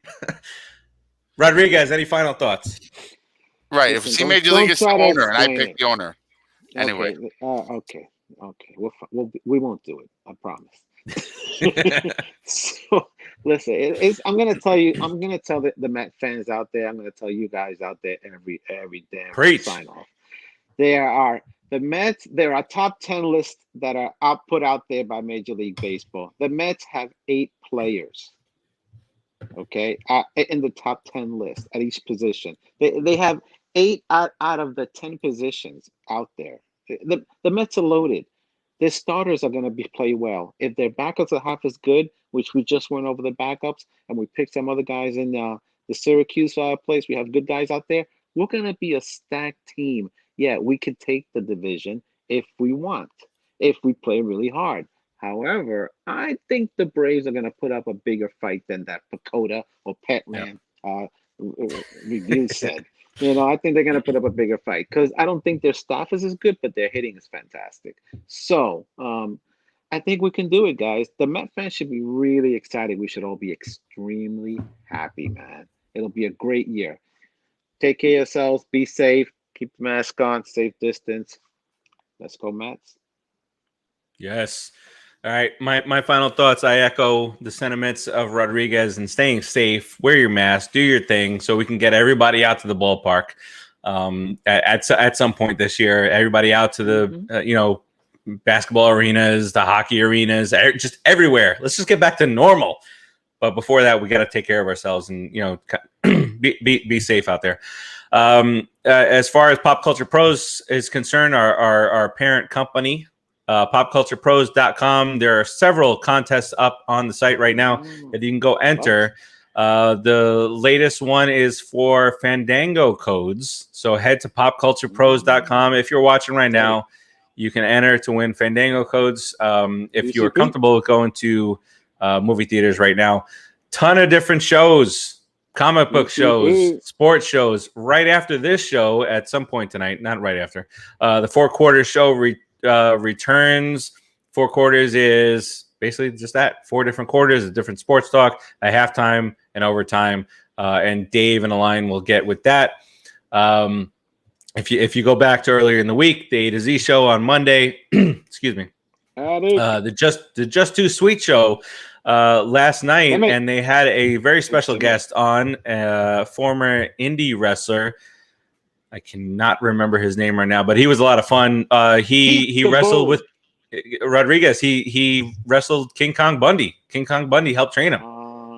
Rodriguez, any final thoughts? Right. Listen, if you see Major League, it's the owner, and I pick the owner. Anyway. Okay. We won't do it. I promise. So listen, I'm gonna tell the Met fans out there. I'm gonna tell you guys out there every damn sign off. There are top 10 lists that are put out there by Major League Baseball. The Mets have 8 players. Okay, in the top 10 list at each position. They have 8 out of the 10 positions out there. The Mets are loaded. Their starters are going to play well. If their backups are half as good, which we just went over the backups, and we picked some other guys in the Syracuse place, we have good guys out there. We're going to be a stacked team. Yeah, we could take the division if we want, if we play really hard. However, I think the Braves are going to put up a bigger fight than that Pecota or Petland review said. I think they're going to put up a bigger fight because I don't think their staff is as good, but their hitting is fantastic. So I think we can do it, guys. The Met fans should be really excited. We should all be extremely happy, man. It'll be a great year. Take care of yourselves. Be safe. Keep the mask on. Safe distance. Let's go, Mets. Yes. All right. My final thoughts. I echo the sentiments of Rodriguez and staying safe. Wear your mask. Do your thing so we can get everybody out to the ballpark at some point this year. Everybody out to the basketball arenas, the hockey arenas, just everywhere. Let's just get back to normal. But before that, we got to take care of ourselves and be safe out there. As far as Pop Culture Pros is concerned, our parent company, PopCulturePros.com. There are several contests up on the site right now that you can go enter. The latest one is for Fandango codes. So head to PopCulturePros.com. If you're watching right now, you can enter to win Fandango codes. If you're comfortable with going to movie theaters right now, ton of different shows, comic book shows, sports shows. Right after this show, at some point tonight, not right after, the 4 quarters show returns. 4 quarters is basically just that 4 different quarters of different sports talk, a halftime and overtime. And Dave and Align will get with that. If you go back to earlier in the week, the A to Z show on Monday, excuse me, the Just Too Sweet show last night, and they had a very special guest on, former indie wrestler I cannot remember his name right now, but he was a lot of fun. He wrestled with Rodriguez. He wrestled King Kong Bundy. King Kong Bundy helped train him.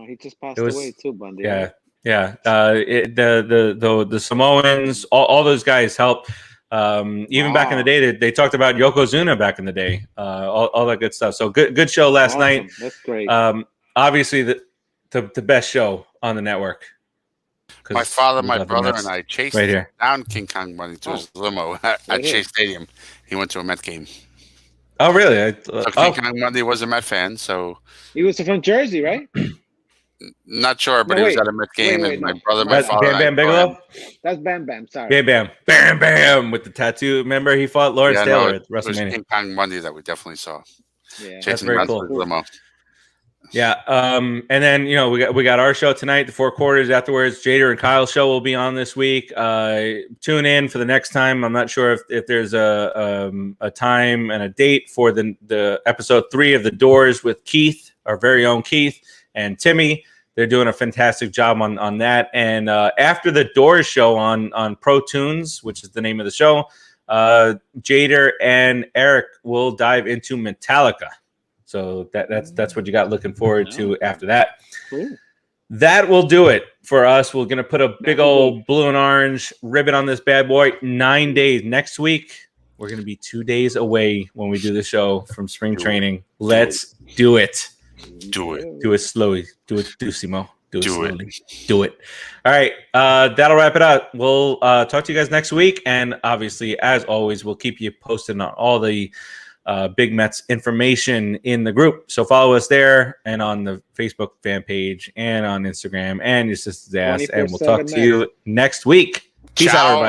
He just passed away too, Bundy. Yeah, right? yeah. The Samoans, all those guys helped. Even back in the day, they talked about Yokozuna back in the day. All that good stuff. So good show last night. That's great. Obviously the best show on the network. My father, my brother, and I chased down King Kong Bundy to his limo at Shea Stadium. He went to a Met game. Oh, really? King Kong Bundy was a Met fan, so he was from Jersey, right? Not sure, but he was at a Met game, and my brother, my father, Bam Bam Bigelow. That's Bam Bam. Sorry, Bam Bam with the tattoo. Remember, he fought Lawrence Taylor at WrestleMania. It was King Kong Bundy that we definitely saw. Yeah, that's very cool. Limo. Yeah, and then we got our show tonight, the 4 quarters. Afterwards, Jader and Kyle's show will be on this week. Tune in for the next time. I'm not sure if there's a time and a date for the episode 3 of The Doors with Keith, our very own Keith and Timmy. They're doing a fantastic job on that. And after the Doors show on Pro Tunes, which is the name of the show, Jader and Eric will dive into Metallica. So that's what you got looking forward to after that. Cool. That will do it for us. We're going to put a big old blue and orange ribbon on this bad boy. 9 days. Next week, we're going to be 2 days away when we do the show from spring training. Let's do it. Do it. Do it slowly. Do it, Simo. Do it slowly. Do it. All right. That'll wrap it up. We'll talk to you guys next week. And obviously, as always, we'll keep you posted on all the Big Mets information in the group. So follow us there and on the Facebook fan page and on Instagram and your sister's ass. And we'll talk to you next week. Peace out, everybody.